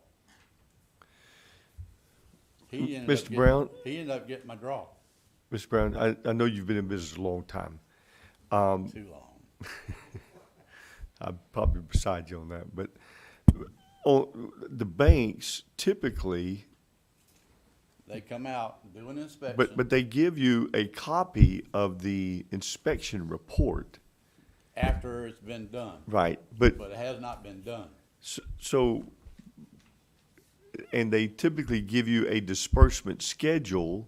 He ended up Mr. getting- Brown? He ended up getting my draw. Mr. Brown, I know you've been in business a long time. Too long. I'm probably beside you on that, but the banks typically, They come out, do an inspection. but they give you a copy of the inspection report, After it's been done. right? But But it has not been done. so, and they typically give you a disbursement schedule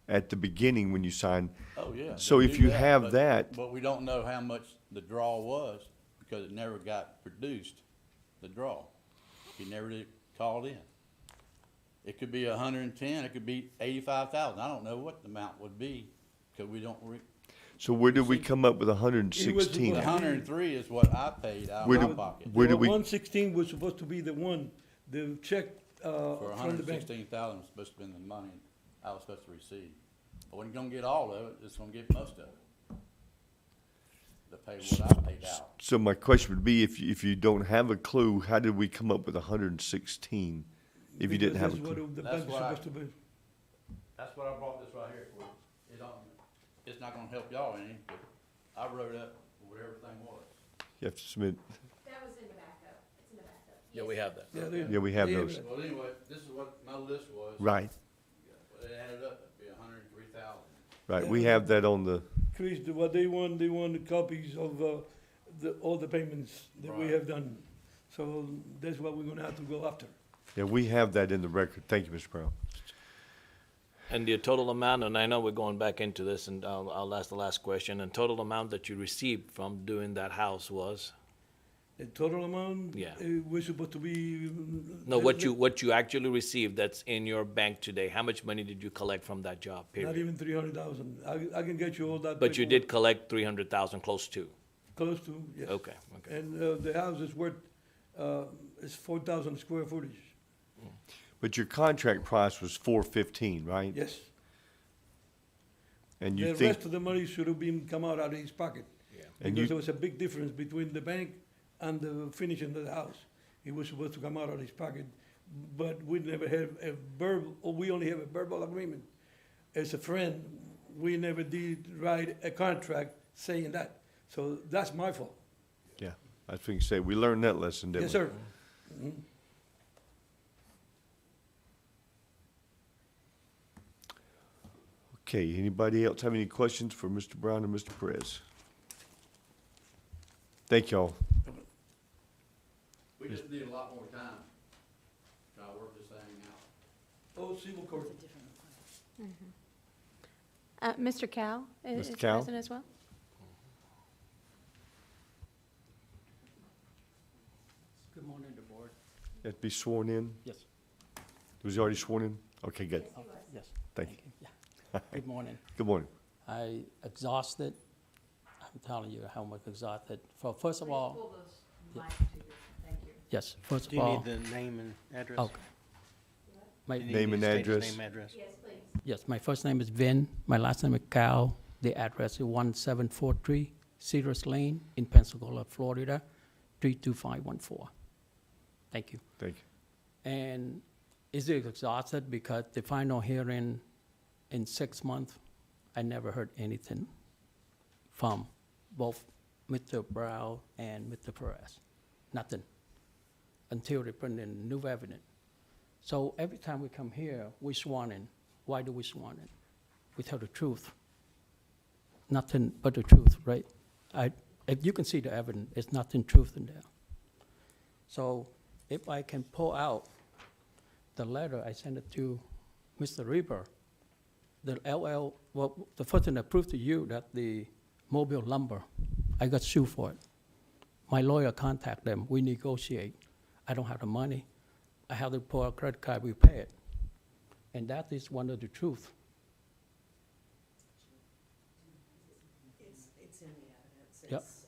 at the beginning when you sign. Oh, yeah. So they if do you have but- that, But we don't know how much the draw was, because it never got produced, the draw. He never did call it in. It could be 110, it could be 85,000. I don't know what the amount would be, because we don't so where did we come up with 116? the 103 is what I paid out Where of my did- pocket. where did we- 116 was supposed to be the check, For from the bank. 116,000 was supposed to be the money I was supposed to receive. I wasn't gonna get all of it, just gonna get most of it. To pay what I paid out. So my question would be, if you don't have a clue, how did we come up with 116? If you didn't have a Because clue? that's what the That's bank is what I- supposed to be. That's what I brought this right here for. It don't, it's not gonna help y'all any, but I wrote up what everything was. You have to submit, That was in the backup. It's in the backup. Yeah, we have that. yeah, we have they those. Well, anyway, this is what my list was. Right, But it added up to be 103,000. right. We have that on the, Chris, what they want the copies of, all the payments that we Right. have done. So that's what we're gonna have to go after. yeah, we have that in the record. Thank you, Mr. Brown. And the total amount, and I know we're going back into this, and I'll ask the last question, and total amount that you received from doing that house was? The total amount? Yeah. We're supposed to be. No, what you actually received that's in your bank today, how much money did you collect from that job, Not period? even 300,000. I can get you all that. But you paperwork. did collect 300,000, close to? Close to, yes. Okay, okay. And, the house is worth, is 4,000 square footage. But your contract price was 415, right? Yes. And The you think, rest of the money should have been come out of his pocket. And Because you- there was a big difference between the bank and the finishing of the house. It was supposed to come out of his pocket, but we never had a verbal, or we only have a verbal agreement. As a friend, we never did write a contract saying that. So that's my fault. yeah, I was thinking, say, we learned that lesson, didn't we? Yes, sir. Mhm. Okay, anybody else have any questions for Mr. Brown and Mr. Perez? Thank y'all. We just need a lot more time to try to work this thing out. Oh, civil court. Mr. Cal is Mr. Cal? present as well? Good morning, the board. You have to be sworn in? Yes. Was he already sworn in? Okay, good. Yes. Thank you. Yeah. Good morning. Good morning. I exhausted. I'm telling you how much exhausted. First of all, Pull those mics to you. Thank you. yes, first Do of you all. need the name and address? Okay. Name and address. Yes, please. Yes, my first name is Vin, my last name is Cal. The address is 1743 Cedars Lane in Pensacola, Florida, 32514. Thank you. Thank you. And is it exhausted because the final hearing in 6 months, I never heard anything from both Mr. Brown and Mr. Perez. Nothing. Until they bring in new evidence. So every time we come here, we sworn in. Why do we sworn in? We tell the truth. Nothing but the truth, right? If you can see the evidence, there's nothing truth in there. So if I can pull out the letter, I sent it to Mr. Reber, the first thing I proved to you that the Mobile Lumber, I got sued for it. My lawyer contacted them, we negotiate. I don't have the money. I have to pull out a credit card, we pay it. And that is one of the truth. It's in the evidence. Yep. It's,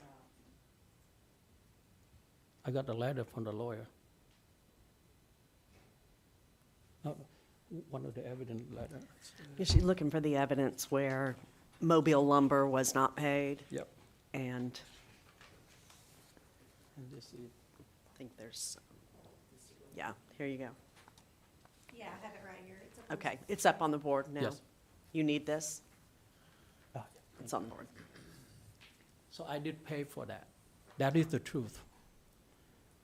I got the letter from the lawyer. No, one of the evidence letters. Is she looking for the evidence where Mobile Lumber was not paid? Yep. And And this is, I think there's, yeah, here you go. Yeah, I have it right here. It's a- Okay, it's up on the board now. Yes. You need this? yeah. It's on the board. So I did pay for that. That is the truth.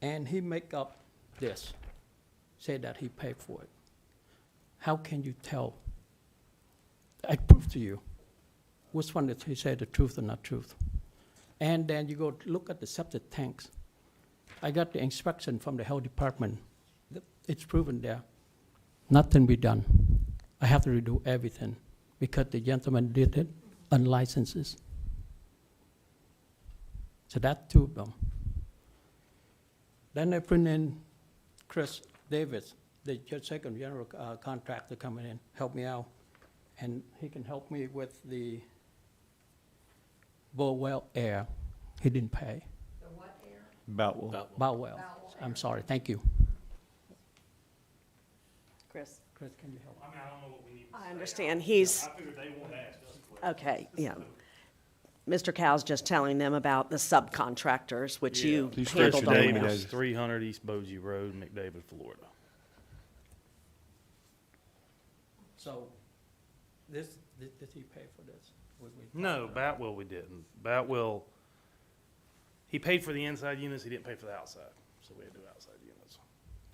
And he make up this, say that he paid for it. How can you tell? I prove to you which one that he said the truth or not truth. And then you go look at the septic tanks. I got the inspection from the health department. It's proven there. Nothing be done. I have to redo everything because the gentleman did it unlicensed. So that's two of them. Then I bring in Chris Davis, the second general contractor coming in, help me out. And he can help me with the Bowell Air. He didn't pay. The what air? Boutwell. Bowell. I'm sorry, thank you. Chris? Chris, can you help? I mean, I don't know what we need to say. I understand, he's, I figured they won't ask us a question. okay, yeah. Mr. Cal's just telling them about the subcontractors, which you Please state handled your on name the and house. address. 300 East Bogie Road, McDavid, Florida. So, did he pay for this? No, Batwell we didn't. Batwell, he paid for the inside units, he didn't pay for the outside, so we had to do outside units.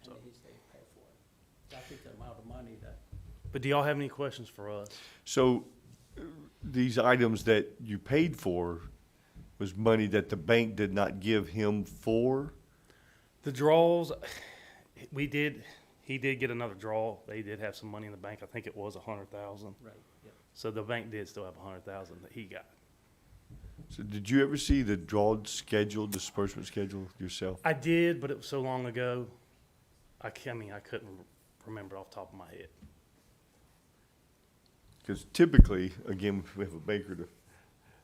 And he said he paid for it. That is the amount of money that, But do y'all have any questions for us? So these items that you paid for was money that the bank did not give him for? The draws, he did get another draw. They did have some money in the bank. I think it was 100,000. right, yeah. So the bank did still have 100,000 that he got. So did you ever see the draw schedule, disbursement schedule yourself? I did, but it was so long ago, I couldn't remember off the top of my head. Because typically, again, we have a banker to,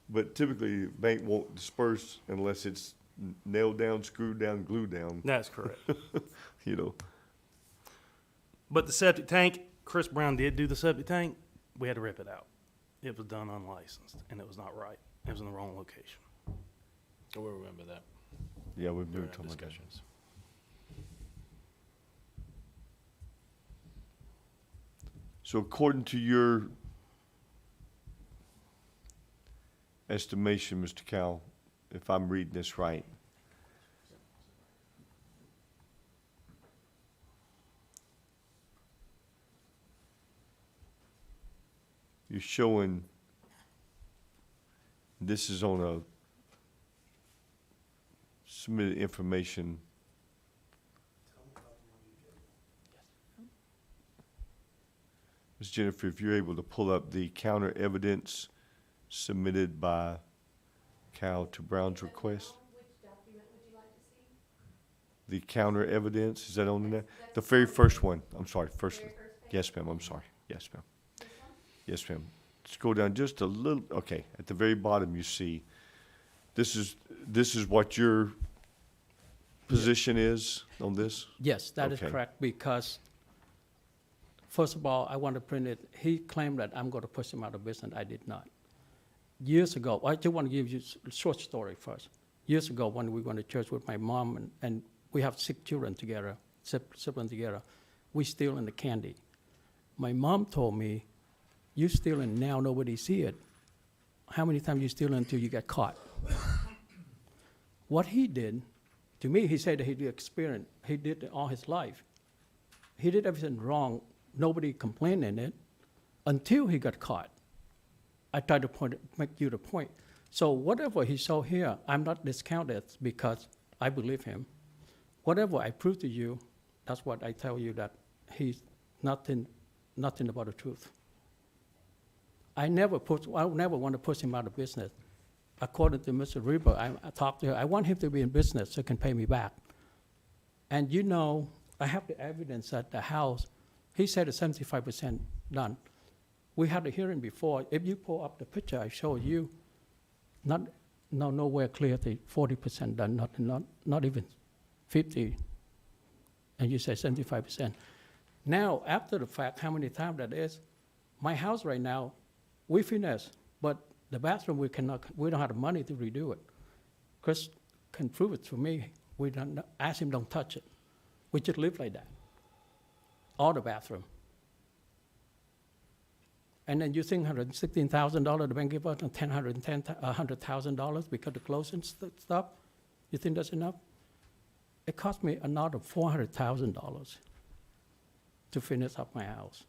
but typically, the bank won't disperse unless it's nailed down, screwed down, glued down, That's correct. you know. But the septic tank, Chris Brown did do the septic tank. We had to rip it out. It was done unlicensed, and it was not right. It was in the wrong location. So we remember that Yeah, we've during moved our on like that. discussions. So according to your estimation, Mr. Cal, if I'm reading this right, you're showing, this is on a submitted information. Ms. Jennifer, if you're able to pull up the counter evidence submitted by Cal to Brown's request. The counter evidence, is that on there? The very first one, I'm sorry, first, yes, ma'am, I'm sorry, yes, ma'am. Yes, ma'am. Scroll down just a little, okay, at the very bottom you see, this is what your position is on this? Yes, that is Okay. correct, because first of all, I want to print it. He claimed that I'm going to push him out of business. I did not. Years ago, I just want to give you a short story first. Years ago, when we went to church with my mom, and we have 6 children together, siblings together, we stealing the candy. My mom told me, you stealing now, nobody see it. How many times you steal until you get caught? What he did, to me, he said that he did experience, he did it all his life. He did everything wrong, nobody complained in it, until he got caught. I tried to make you the point. So whatever he saw here, I'm not discounted because I believe him. Whatever I prove to you, that's what I tell you, that he's nothing about the truth. I never want to push him out of business. According to Mr. Reber, I talked to him, I want him to be in business so he can pay me back. And you know, I have the evidence at the house. He said it's 75% done. We had a hearing before. If you pull up the picture I showed you, nowhere clear the 40% done, not even 50. And you say 75%. Now, after the fact, how many times that is? My house right now, we finished, but the bathroom we don't have the money to redo it. Chris can prove it to me. We don't ask him, don't touch it. We just live like that. All the bathroom. And then you think $116,000, the bank give us $100,000 because of closing stuff? You think that's enough? It cost me another $400,000 to finish up my house.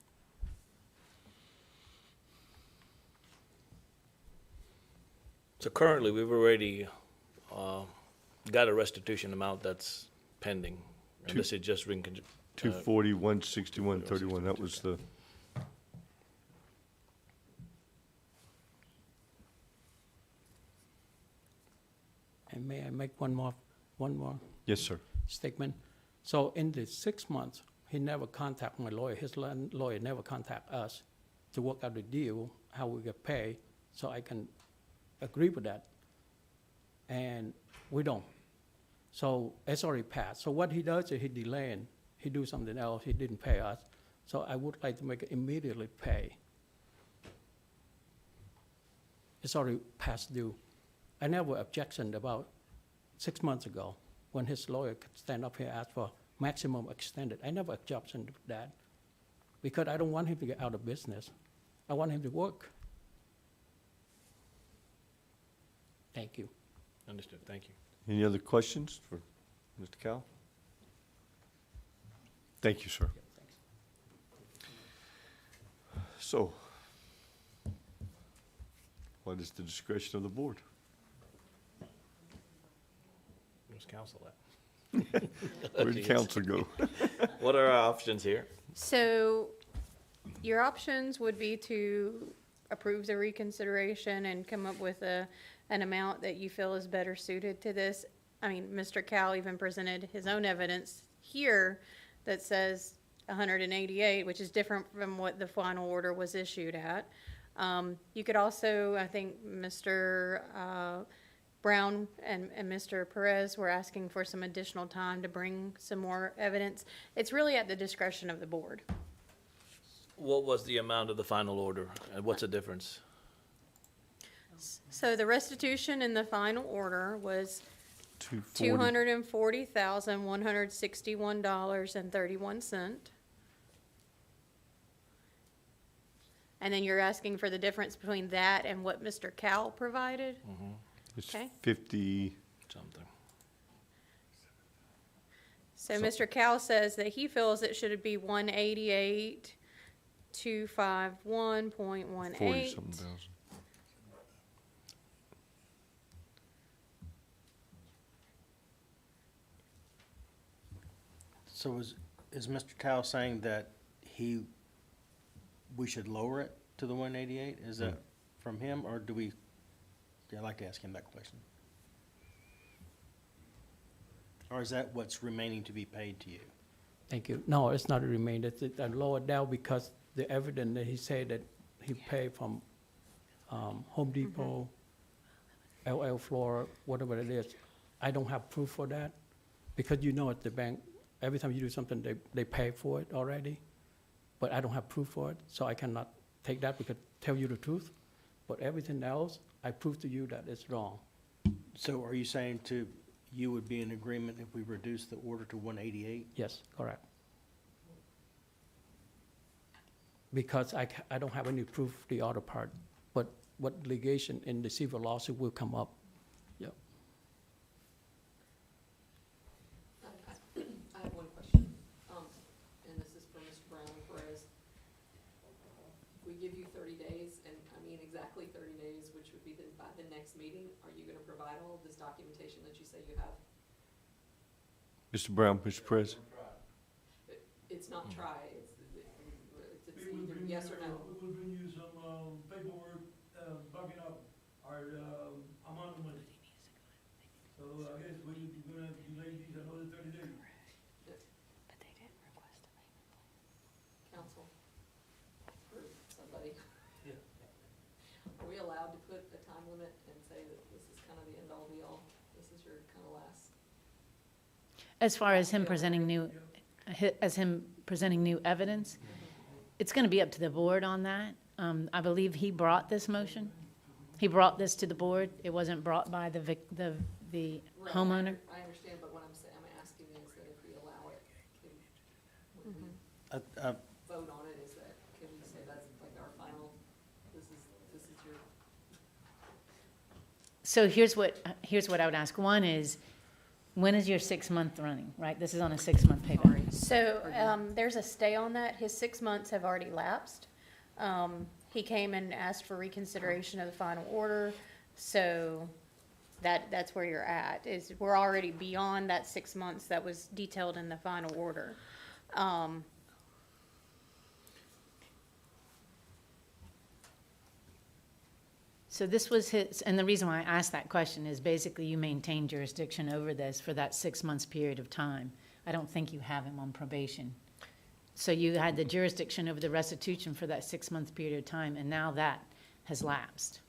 So currently, we've already got a restitution amount that's pending. And this is just 240, 161, 31, that was the, And may I make one more yes, sir. statement? So in the 6 months, he never contacted my lawyer. His lawyer never contacted us to work out the deal, how we get paid, so I can agree with that. And we don't. So it's already passed. So what he does is he delaying. He do something else. He didn't pay us. So I would like to make it immediately pay. It's already past due. I never objected about 6 months ago when his lawyer could stand up here and ask for maximum extended. I never objected to that because I don't want him to get out of business. I want him to work. Thank you. Understood, thank you. Any other questions for Mr. Cowell? Thank you, sir. So, what is the discretion of the board? Where's council at? Where did council go? What are our options here? So your options would be to approve the reconsideration and come up with an amount that you feel is better suited to this. I mean, Mr. Cal even presented his own evidence here that says 188, which is different from what the final order was issued at. You could also, I think Mr. Brown and Mr. Perez were asking for some additional time to bring some more evidence. It's really at the discretion of the board. What was the amount of the final order, and what's the difference? So the restitution in the final order was 240. $240,161.31. And then you're asking for the difference between that and what Mr. Cowell provided? It's Okay. 50, Something. So Mr. Cowell says that he feels it should be 188,251.18. 40-something thousand. So is Mr. Tao saying that we should lower it to the 188? Is that from him, or do we, I'd like to ask him that question. Or is that what's remaining to be paid to you? Thank you. No, it's not a remainder. I lowered down because the evidence that he said that he paid from Home Depot, LL Flora, whatever it is. I don't have proof for that because you know at the bank, every time you do something, they pay for it already. but I don't have proof for it, so I cannot take that because tell you the truth. But everything else, I prove to you that it's wrong. So are you saying you would be in agreement if we reduce the order to 188? Yes, correct. Because I don't have any proof the other part, but what litigation in the civil lawsuit will come up. Yep. I have one question, and this is for Mr. Brown and Perez. We give you 30 days, and I mean exactly 30 days, which would be by the next meeting. Are you gonna provide all of this documentation that you say you have? Mr. Brown, Mr. Perez? It's not try, it's either yes or no. We will bring you some, paperwork, backing up our, amount of money. So I guess we're gonna have to delay these another 30 days. But they didn't request a payment plan. Counsel, or somebody. Are we allowed to put a time limit and say that this is kind of the end all be all? This is your kind of last? As far as him presenting new evidence, it's going to be up to the board on that. I believe he brought this motion. He brought this to the board. It wasn't brought by the Right, homeowner. I understand, but what I'm saying, I'm asking is that if we allow it, when we vote on it, is that, can we say that's like our final, this is your, So here's what I would ask. One is, when is your 6-month running, right? This is on a 6-month payment. So, there's a stay on that. His 6 months have already lapsed. He came and asked for reconsideration of the final order, so that's where you're at, is we're already beyond that 6 months that was detailed in the final order. So this was his, and the reason why I asked that question is basically you maintain jurisdiction over this for that 6 months period of time. I don't think you have him on probation. So you had the jurisdiction over the restitution for that 6-month period of time, and now that has lapsed.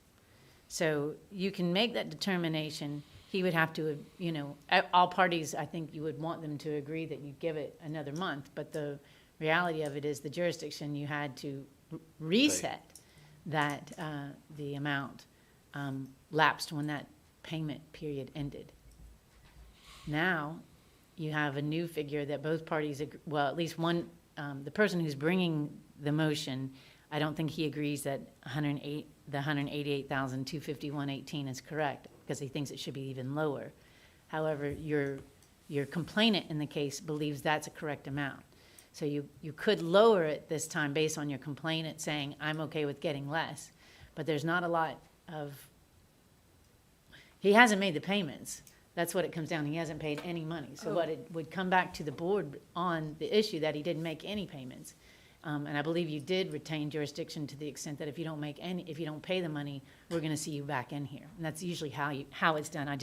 So you can make that determination. He would have to, all parties, I think you would want them to agree that you give it another month, but the reality of it is the jurisdiction, you had to reset that the amount lapsed when that payment period ended. Now, you have a new figure that both parties, well, at least one, the person who's bringing the motion, I don't think he agrees that the $188,251.18 is correct, because he thinks it should be even lower. However, your complainant in the case believes that's a correct amount. So you could lower it this time based on your complainant saying, I'm okay with getting less. But there's not a lot of, he hasn't made the payments. That's what it comes down. He hasn't paid any money. So what it would come back to the board on the issue that he didn't make any payments. And I believe you did retain jurisdiction to the extent that if you don't pay the money, we're going to see you back in here. And that's usually how it's done. I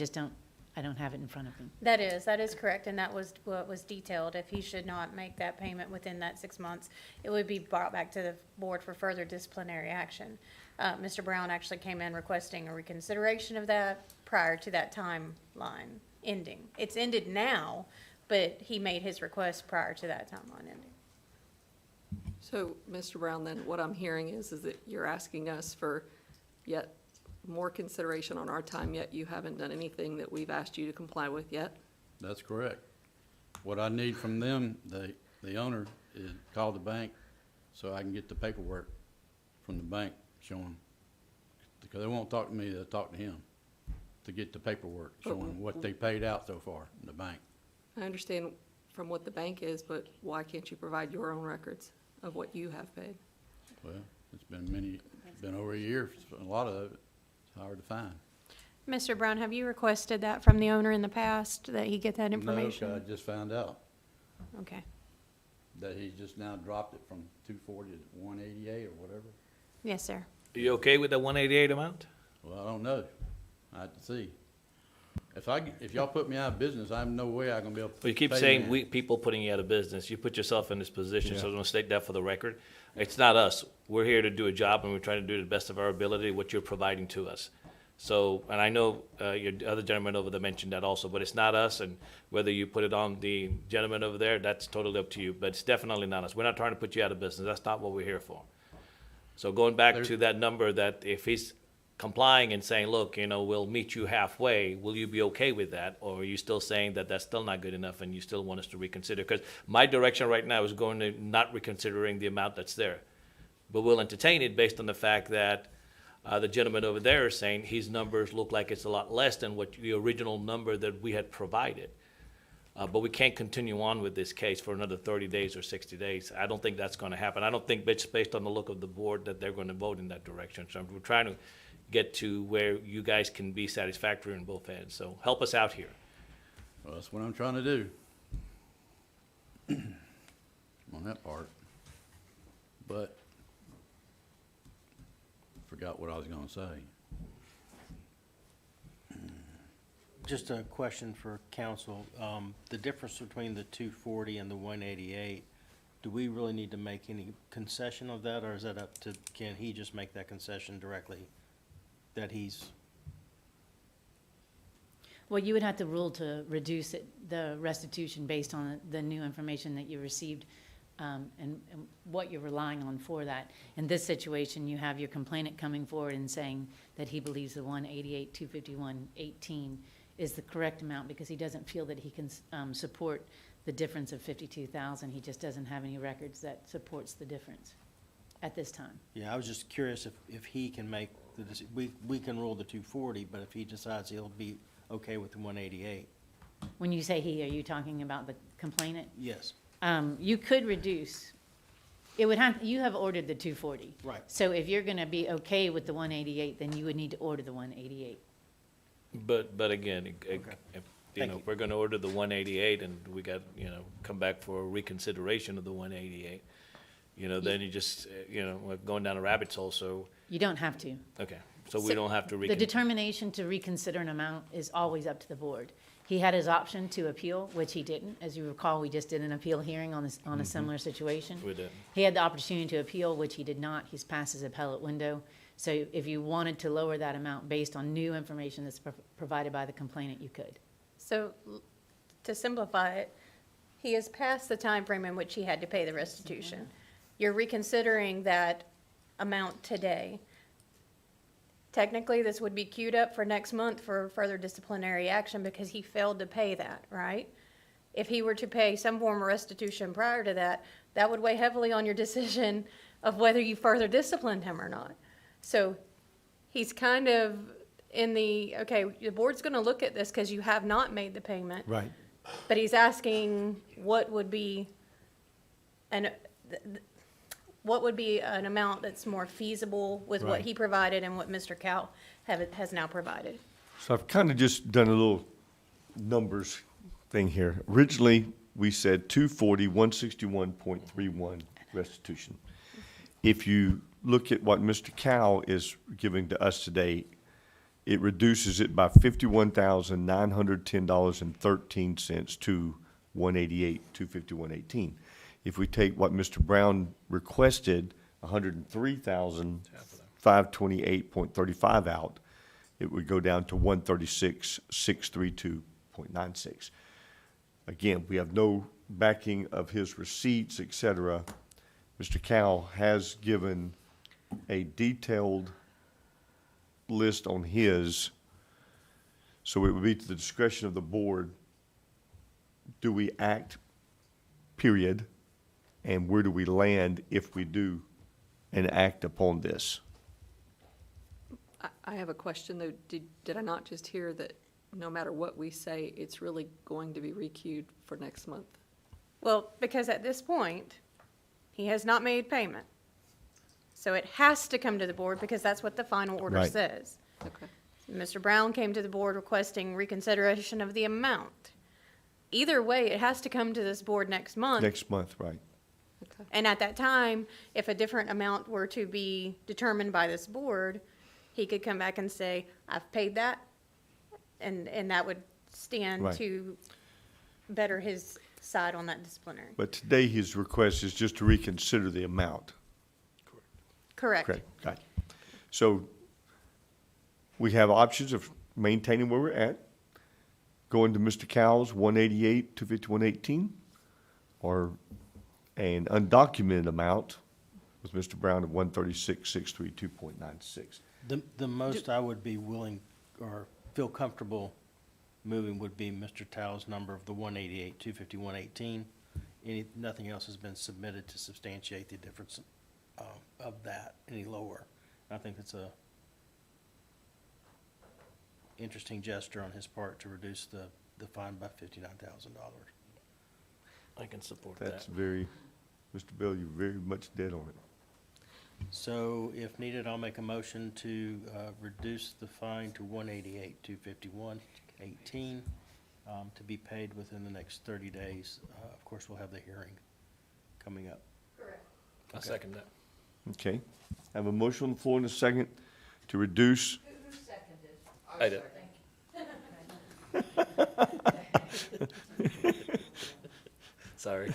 don't have it in front of me. That is correct, and that was what was detailed. If he should not make that payment within that 6 months, it would be brought back to the board for further disciplinary action. Mr. Brown actually came in requesting a reconsideration of that prior to that timeline ending. It's ended now, but he made his request prior to that timeline ending. so, Mr. Brown, then what I'm hearing is that you're asking us for yet more consideration on our time, yet you haven't done anything that we've asked you to comply with yet? That's correct. What I need from them, the owner, is call the bank so I can get the paperwork from the bank showing, because they won't talk to me, they'll talk to him to get the paperwork showing what they paid out so far in the bank. I understand from what the bank is, but why can't you provide your own records of what you have paid? Well, it's been over a year, a lot of it, it's hard to find. Mr. Brown, have you requested that from the owner in the past, that he get that information? No, I just found out Okay. that he just now dropped it from 240 to 188 or whatever. Yes, sir. Are you okay with the 188 amount? Well, I don't know. I have to see. If y'all put me out of business, I have no way I'm gonna be able to. Well, you keep pay saying that. people putting you out of business. You put yourself in this position, Yeah. so I'm gonna state that for the record. It's not us. We're here to do a job, and we're trying to do the best of our ability, what you're providing to us. So, and I know your other gentleman over there mentioned that also, but it's not us, and whether you put it on the gentleman over there, that's totally up to you, but it's definitely not us. We're not trying to put you out of business. That's not what we're here for. So going back to that number, that if he's complying and saying, look, you know, we'll meet you halfway, will you be okay with that? Or are you still saying that that's still not good enough and you still want us to reconsider? Because my direction right now is going to not reconsidering the amount that's there. But we'll entertain it based on the fact that the gentleman over there is saying his numbers look like it's a lot less than what the original number that we had provided. But we can't continue on with this case for another 30 days or 60 days. I don't think that's going to happen. I don't think, based on the look of the board, that they're going to vote in that direction. So we're trying to get to where you guys can be satisfactory on both ends. So help us out here. Well, that's what I'm trying to do. On that part. But, forgot what I was gonna say. Just a question for council. The difference between the 240 and the 188, do we really need to make any concession of that, or is that up to, can he just make that concession directly, that he's? Well, you would have to rule to reduce it, the restitution based on the new information that you received, and what you're relying on for that. In this situation, you have your complainant coming forward and saying that he believes the 188, 251, 18 is the correct amount because he doesn't feel that he can support the difference of 52,000. He just doesn't have any records that supports the difference at this time. Yeah, I was just curious if he can make the, we can rule the 240, but if he decides he'll be okay with the 188. When you say he, are you talking about the complainant? Yes. You could reduce, it would have, you have ordered the 240. Right. So if you're gonna be okay with the 188, then you would need to order the 188. But again, if, Thank if you. we're going to order the 188 and we got, come back for a reconsideration of the 188, then you just, we're going down a rabbit hole, so, You don't have to. okay. So we don't have to The determination to reconsider an amount is always up to the board. He had his option to appeal, which he didn't. As you recall, we just did an appeal hearing on this, on a similar situation. We did. He had the opportunity to appeal, which he did not. He's past his appellate window. So if you wanted to lower that amount based on new information that's provided by the complainant, you could. So, to simplify it, he is past the time frame in which he had to pay the restitution. You're reconsidering that amount today. Technically, this would be queued up for next month for further disciplinary action because he failed to pay that, right? If he were to pay some form of restitution prior to that, that would weigh heavily on your decision of whether you further disciplined him or not. So he's kind of in the, okay, the board's gonna look at this because you have not made the payment. Right. But he's asking what would be an amount that's more feasible with what Right. he provided and what Mr. Cal has now provided. So I've kind of just done a little numbers thing here. Originally, we said 240, 161.31 restitution. If you look at what Mr. Cal is giving to us today, it reduces it by $51,910.13 to 188, 251.18. If we take what Mr. Brown requested, 103,528.35 out, it would go down to 136,632.96. Again, we have no backing of his receipts, et cetera. Mr. Cal has given a detailed list on his, so it would be to the discretion of the board. Do we act, period, and where do we land if we do and act upon this? I have a question though. Did I not just hear that no matter what we say, it's really going to be requeued for next month? Well, because at this point, he has not made payment. So it has to come to the board because that's what the final order Right. says. Okay. Mr. Brown came to the board requesting reconsideration of the amount. Either way, it has to come to this board next month. Next month, right? Okay. And at that time, if a different amount were to be determined by this board, he could come back and say, I've paid that, and that would stand Right. to better his side on that disciplinary. But today, his request is just to reconsider the amount. Correct. Correct, got it. So we have options of maintaining where we're at, going to Mr. Cowles, 188, 251.18, or an undocumented amount with Mr. Brown of 136, 632.96. The most I would be willing or feel comfortable moving would be Mr. Tao's number of the 188, 251.18. Nothing else has been submitted to substantiate the difference of that any lower. I think it's a interesting gesture on his part to reduce the fine by $59,000. I can support That's that. very, Mr. Bell, you're very much dead on it. So if needed, I'll make a motion to reduce the fine to 188, 251.18, to be paid within the next 30 days. Of course, we'll have the hearing coming up. Correct. I'll second that. Okay. I have a motion on the floor in a second to reduce, Who seconded? I did. Sorry.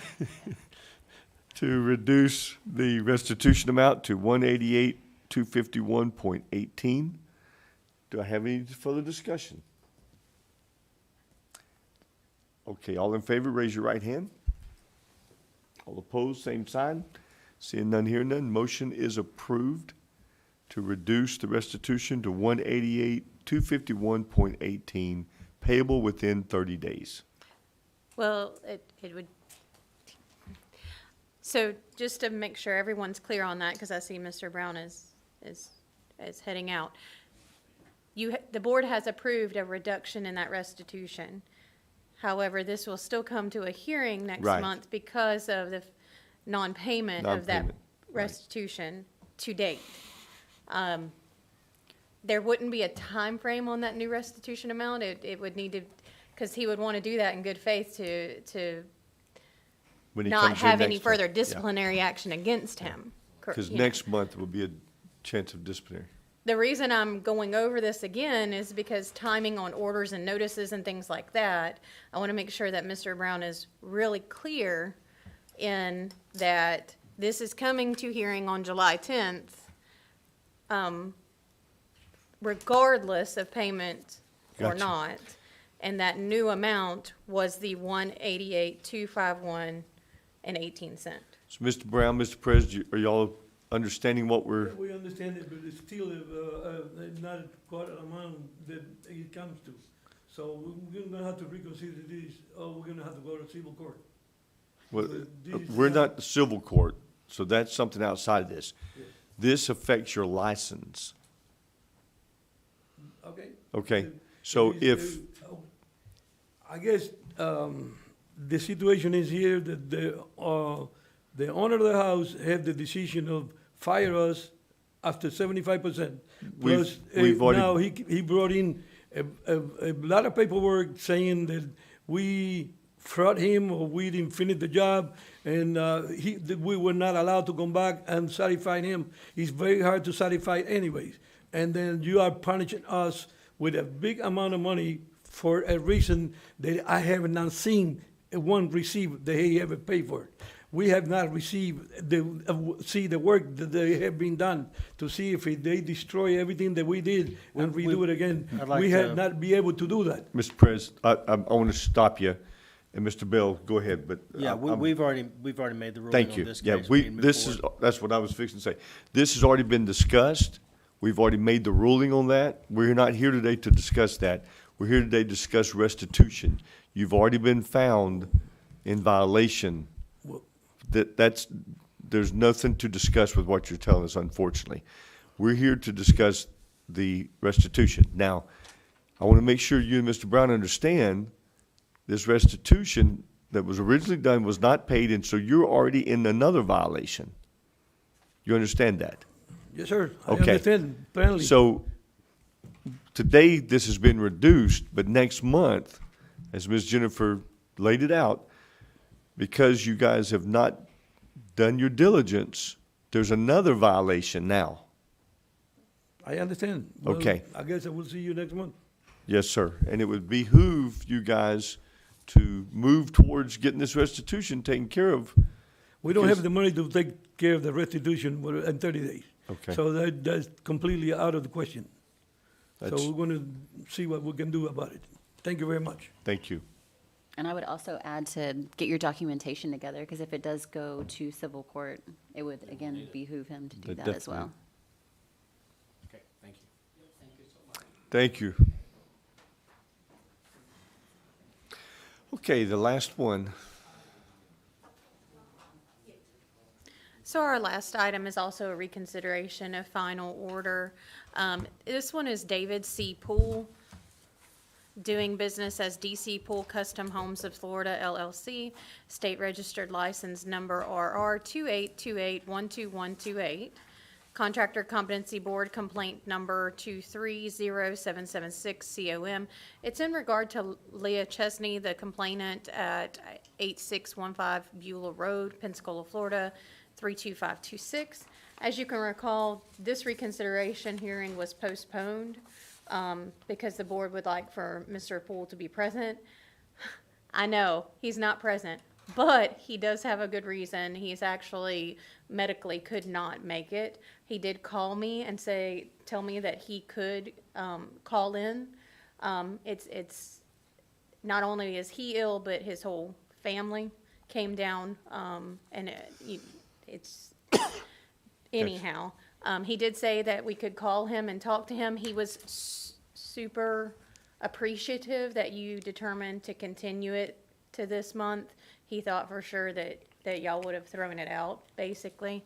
to reduce the restitution amount to 188, 251.18. Do I have any further discussion? Okay, all in favor, raise your right hand. All opposed, same sign. Seeing none, hearing none, motion is approved to reduce the restitution to 188, 251.18, payable within 30 days. Well, it would, so just to make sure everyone's clear on that, because I see Mr. Brown is heading out. The board has approved a reduction in that restitution. However, this will still come to a hearing next Right. month because of the non-payment of that Non-payment, right. restitution to date. There wouldn't be a time frame on that new restitution amount. It would need to, because he would want to do that in good faith to When he not comes in have any next further month. Yeah. disciplinary action against him. Because You know. next month will be a chance of disciplinary. The reason I'm going over this again is because timing on orders and notices and things like that, I want to make sure that Mr. Brown is really clear in that this is coming to hearing on July 10th, regardless of payment or Gotcha. not. And that new amount was the 188,251.18. So, Mr. Brown, Mr. President, are y'all understanding what we're, We understand it, but it's still not quite an amount that it comes to. So we're gonna have to reconsider this, or we're gonna have to go to civil court. well, This- we're not the civil court, so that's something outside of this. This affects your license, Okay? okay? So It is, if, I guess, the situation is here that the owner of the house had the decision of fire us after 75%. Plus, we've already- now he brought in a lot of paperwork saying that we fraud him or we didn't finish the job, and that we were not allowed to come back and satisfy him. It's very hard to satisfy anyways. And then you are punishing us with a big amount of money for a reason that I have not seen one receive that he ever paid for it. We have not received see the work that they have been done to see if they destroy everything that we did and redo it again. I'd like We have to- not be able to do that. Mr. President, I want to stop you, and Mr. Bell, go ahead, but. Yeah, I'm- we've already made the ruling Thank on you. this Yeah, case. can move this is, forward. that's what I was fixing to say. This has already been discussed. We've already made the ruling on that. We're not here today to discuss that. We're here today to discuss restitution. You've already been found in violation. There's nothing to discuss with what you're telling us, unfortunately. We're here to discuss the restitution. Now, I want to make sure you and Mr. Brown understand this restitution that was originally done was not paid, and so you're already in another violation. You understand that? Yes, sir. I Okay. understand, apparently. So today, this has been reduced, but next month, as Ms. Jennifer laid it out, because you guys have not done your diligence, there's another violation now. I understand. Well, Okay. I guess I will see you next month. Yes, sir. And it would behoove you guys to move towards getting this restitution taken care of. We don't because- have the money to take care of the restitution in 30 days. Okay. So that's completely out of the question. So That's, we're gonna see what we can do about it. Thank you very much. thank you. And I would also add to get your documentation together, because if it does go to civil court, it would, again, behoove him to do But that as definitely. well. Okay, thank you. Thank you. Okay, the last one. So our last item is also a reconsideration of final order. This one is David C. Poole, doing business as DC Poole Custom Homes of Florida LLC, state registered license number RR 2828122128. Contractor Competency Board complaint number 230776 COM. It's in regard to Leah Chesney, the complainant at 8615 Beulah Road, Pensacola, Florida, 32526. As you can recall, this reconsideration hearing was postponed because the board would like for Mr. Poole to be present. I know, he's not present, but he does have a good reason. He's actually medically could not make it. He did call me and tell me that he could call in. It's not only is he ill, but his whole family came down, and it's anyhow. He did say that we could call him and talk to him. He was super appreciative that you determined to continue it to this month. He thought for sure that y'all would have thrown it out, basically.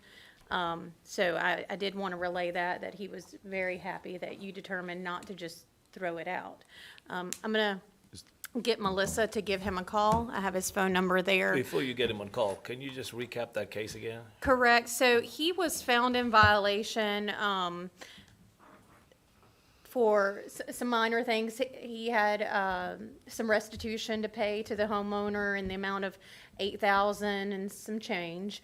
So I did want to relay that he was very happy that you determined not to just throw it out. I'm going to get Melissa to give him a call. I have his phone number there. Before you get him on call, can you just recap that case again? Correct. So he was found in violation for some minor things. He had some restitution to pay to the homeowner in the amount of $8,000 and some change.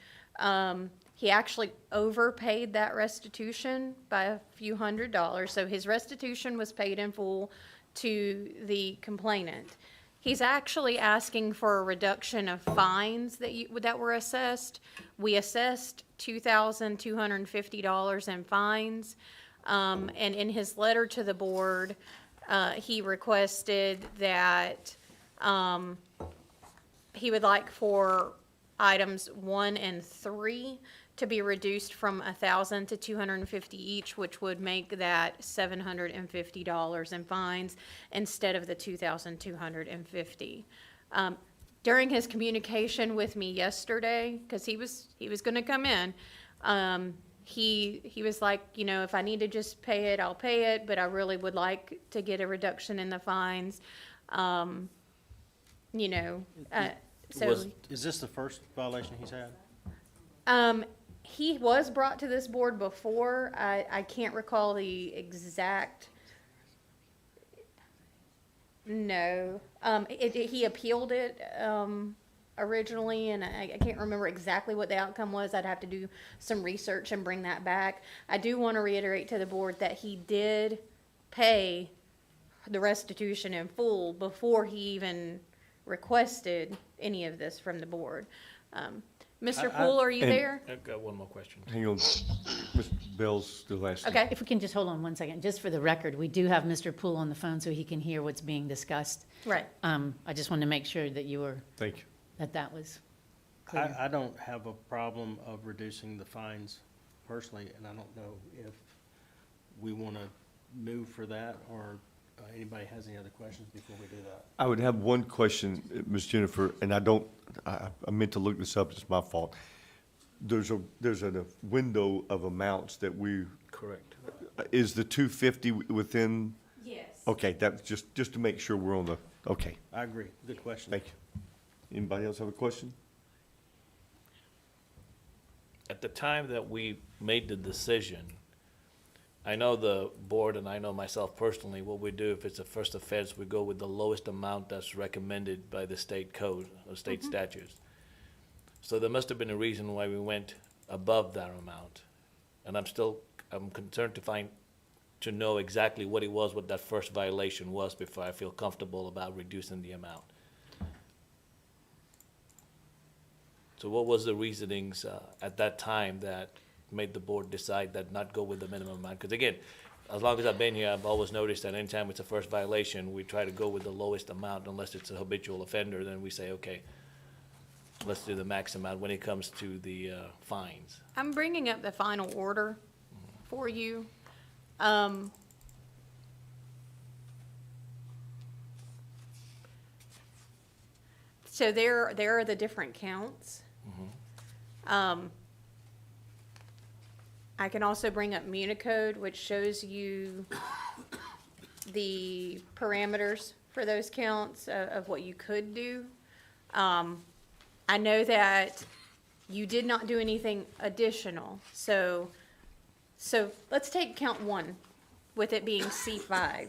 He actually overpaid that restitution by a few $100s. So his restitution was paid in full to the complainant. He's actually asking for a reduction of fines that were assessed. We assessed $2,250 in fines. And in his letter to the board, he requested that he would like for items 1 and 3 to be reduced from $1,000 to $250 each, which would make that $750 in fines instead of the $2,250. During his communication with me yesterday, because he was going to come in, he was like, if I need to just pay it, I'll pay it, but I really would like to get a reduction in the fines. So. Is this the first violation he's had? He was brought to this board before. I can't recall the exact. No. He appealed it originally, and I can't remember exactly what the outcome was. I'd have to do some research and bring that back. I do want to reiterate to the board that he did pay the restitution in full before he even requested any of this from the board. Mr. Poole, are you there? I've got one more question. Hang on, Mr. Bell's still asking. Okay. If we can just hold on one second, just for the record, we do have Mr. Poole on the phone so he can hear what's being discussed. Right. I just wanted to make sure that you were, Thank you. that was clear. I don't have a problem of reducing the fines personally, and I don't know if we want to move for that, or anybody has any other questions before we do that. I would have one question, Ms. Jennifer, and I meant to look this up, it's my fault. There's a window of amounts that we, Correct. is the 250 within? Yes. Okay, that's just to make sure we're on the, okay, I agree. Good question. thank you. Anybody else have a question? At the time that we made the decision, I know the board and I know myself personally, what we do if it's a first offense, we go with the lowest amount that's recommended by the state code or state statutes. So there must have been a reason why we went above that amount. And I'm concerned to know exactly what it was, what that first violation was before I feel comfortable about reducing the amount. So what was the reasonings at that time that made the board decide that not go with the minimum amount? Because again, as long as I've been here, I've always noticed that anytime it's a first violation, we try to go with the lowest amount unless it's a habitual offender, then we say, okay, let's do the max amount when it comes to the fines. I'm bringing up the final order for you. So there are the different counts. I can also bring up Municode, which shows you the parameters for those counts of what you could do. I know that you did not do anything additional, so let's take count 1, with it being C5.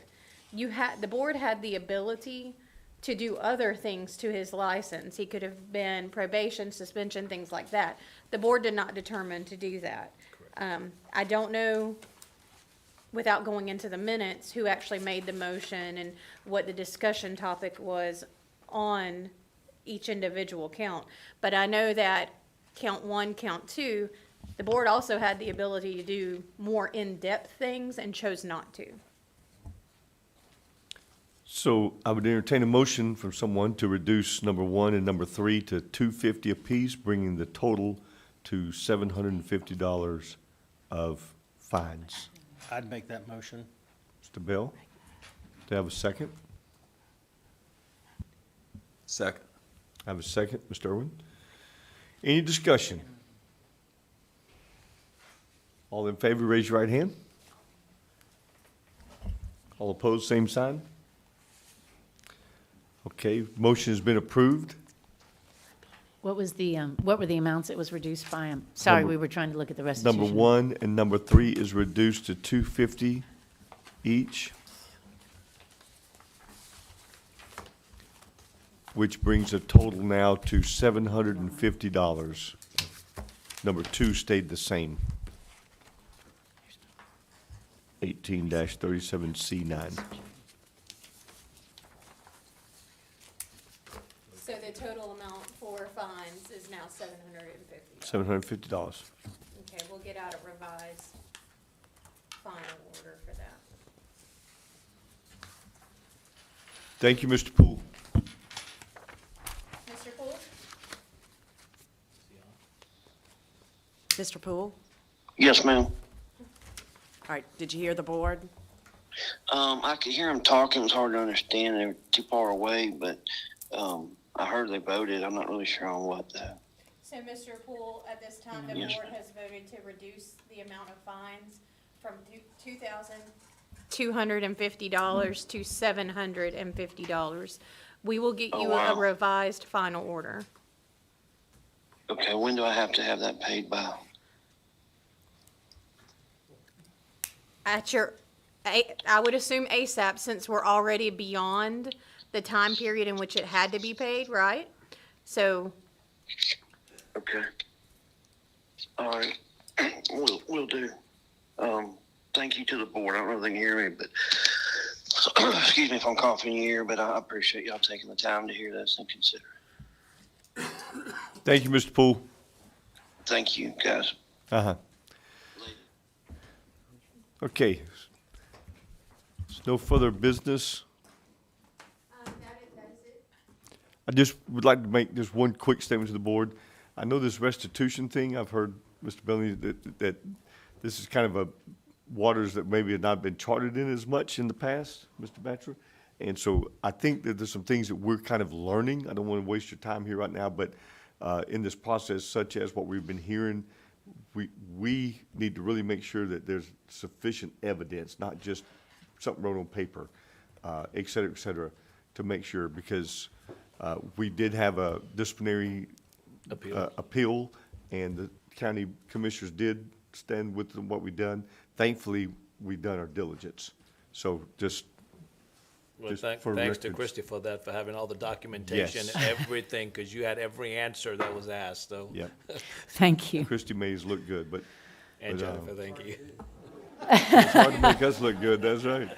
The board had the ability to do other things to his license. He could have been probation, suspension, things like that. The board did not determine to do that. I don't know, without going into the minutes, who actually made the motion and what the discussion topic was on each individual count. But I know that count 1, count 2, the board also had the ability to do more in-depth things and chose not to. So I would entertain a motion from someone to reduce number 1 and number 3 to $250 apiece, bringing the total to $750 of fines. I'd make that motion. Mr. Bell, do I have a second? Second. I have a second, Mr. Irwin. Any discussion? All in favor, raise your right hand. All opposed, same sign. Okay, motion has been approved. What was the, what were the amounts it was reduced by? Sorry, Number- we were trying to look at the restitution. Number 1 and number 3 is reduced to $250 each, which brings a total now to $750. Number 2 stayed the same. 18-37C9. So the total amount for fines is now $750. $750. Okay, we'll get out a revised final order for that. Thank you, Mr. Poole. Mr. Poole? Mr. Poole? Yes, ma'am. All right, did you hear the board? I could hear them talking. It was hard to understand. They were too far away, but I heard they voted. I'm not really sure on what though. So, Mr. Poole, at this time, the Yes. board has voted to reduce the amount of fines from $2,250 to $750. We will get Oh, you wow. a revised final order. Okay, when do I have to have that paid by? At your, I would assume ASAP, since we're already beyond the time period in which it had to be paid, right? So, Okay. All right. We'll do. Thank you to the board. I don't know if they can hear me, but excuse me if I'm coughing in your ear, but I appreciate y'all taking the time to hear this and consider it. Thank you, Mr. Poole. Thank you, guys. Uh-huh. Okay. There's no further business. I just would like to make just one quick statement to the board. I know this restitution thing, I've heard, Mr. Bellamy, that this is kind of a waters that maybe have not been charted in as much in the past, Mr. Batcher. And so I think that there's some things that we're kind of learning. I don't want to waste your time here right now, but in this process, such as what we've been hearing, we need to really make sure that there's sufficient evidence, not just something wrote on paper, et cetera, to make sure, because we did have a disciplinary appeal, and the county commissioners did stand with what we've done. Thankfully, we've done our diligence. So just Well, for thanks to records. Christie for that, for having all the documentation, Yes. everything, because you had every answer that was asked, so. Yep. Thank you. Christie Mays look good, but. And but, Jennifer, thank you. It's hard to make us look good, that's right.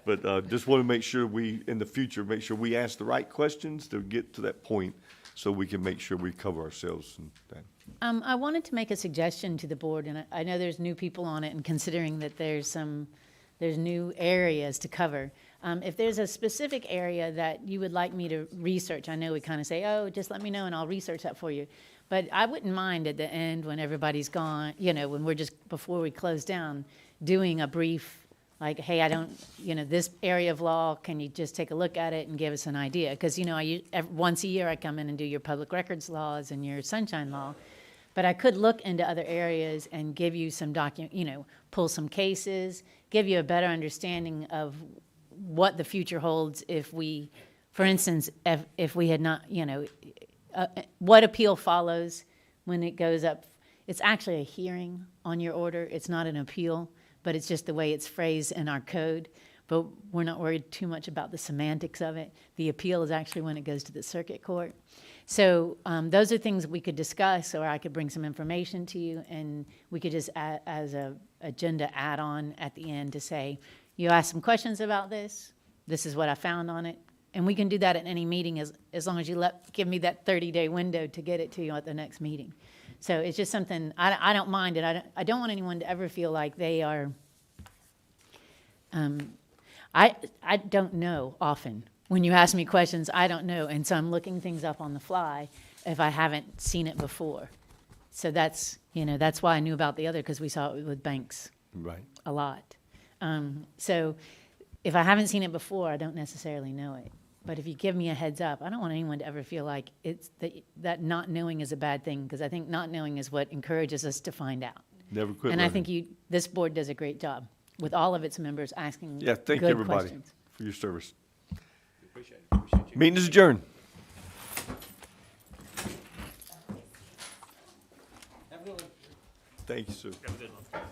But just want to make sure we, in the future, make sure we ask the right questions to get to that point, so we can make sure we cover ourselves and that. I wanted to make a suggestion to the board, and I know there's new people on it, and considering that there's some There's new areas to cover. If there's a specific area that you would like me to research, I know we kind of say, oh, just let me know and I'll research that for you. But I wouldn't mind at the end when everybody's gone, you know, when we're just, before we close down, doing a brief, like, hey, I don't, you know, this area of law, can you just take a look at it and give us an idea? Because, you know, once a year I come in and do your public records laws and your sunshine law. But I could look into other areas and give you some you know, pull some cases, give you a better understanding of what the future holds if we, for instance, if we had not, you know, what appeal follows when it goes up. It's actually a hearing on your order. It's not an appeal, but it's just the way it's phrased in our code. But we're not worried too much about the semantics of it. The appeal is actually when it goes to the circuit court. So those are things we could discuss, or I could bring some information to you, and we could just add, as a agenda add-on at the end to say, you asked some questions about this. This is what I found on it. And we can do that at any meeting as long as you give me that 30-day window to get it to you at the next meeting. So it's just something, I don't mind it. I don't want anyone to ever feel like they are, I don't know often. When you ask me questions, I don't know. And so I'm looking things up on the fly if I haven't seen it before. So that's, you know, that's why I knew about the other, because we saw it with banks Right. a lot. So if I haven't seen it before, I don't necessarily know it. But if you give me a heads up, I don't want anyone to ever feel like it's that not knowing is a bad thing, because I think not knowing is what encourages us to find out. Never quit And I learning. think this board does a great job with all of its members asking Yeah, thank good everybody questions. for your service. Appreciate it. Appreciate you. Meeting is adjourned. Have a good one. Thank you, sir. Have a good one.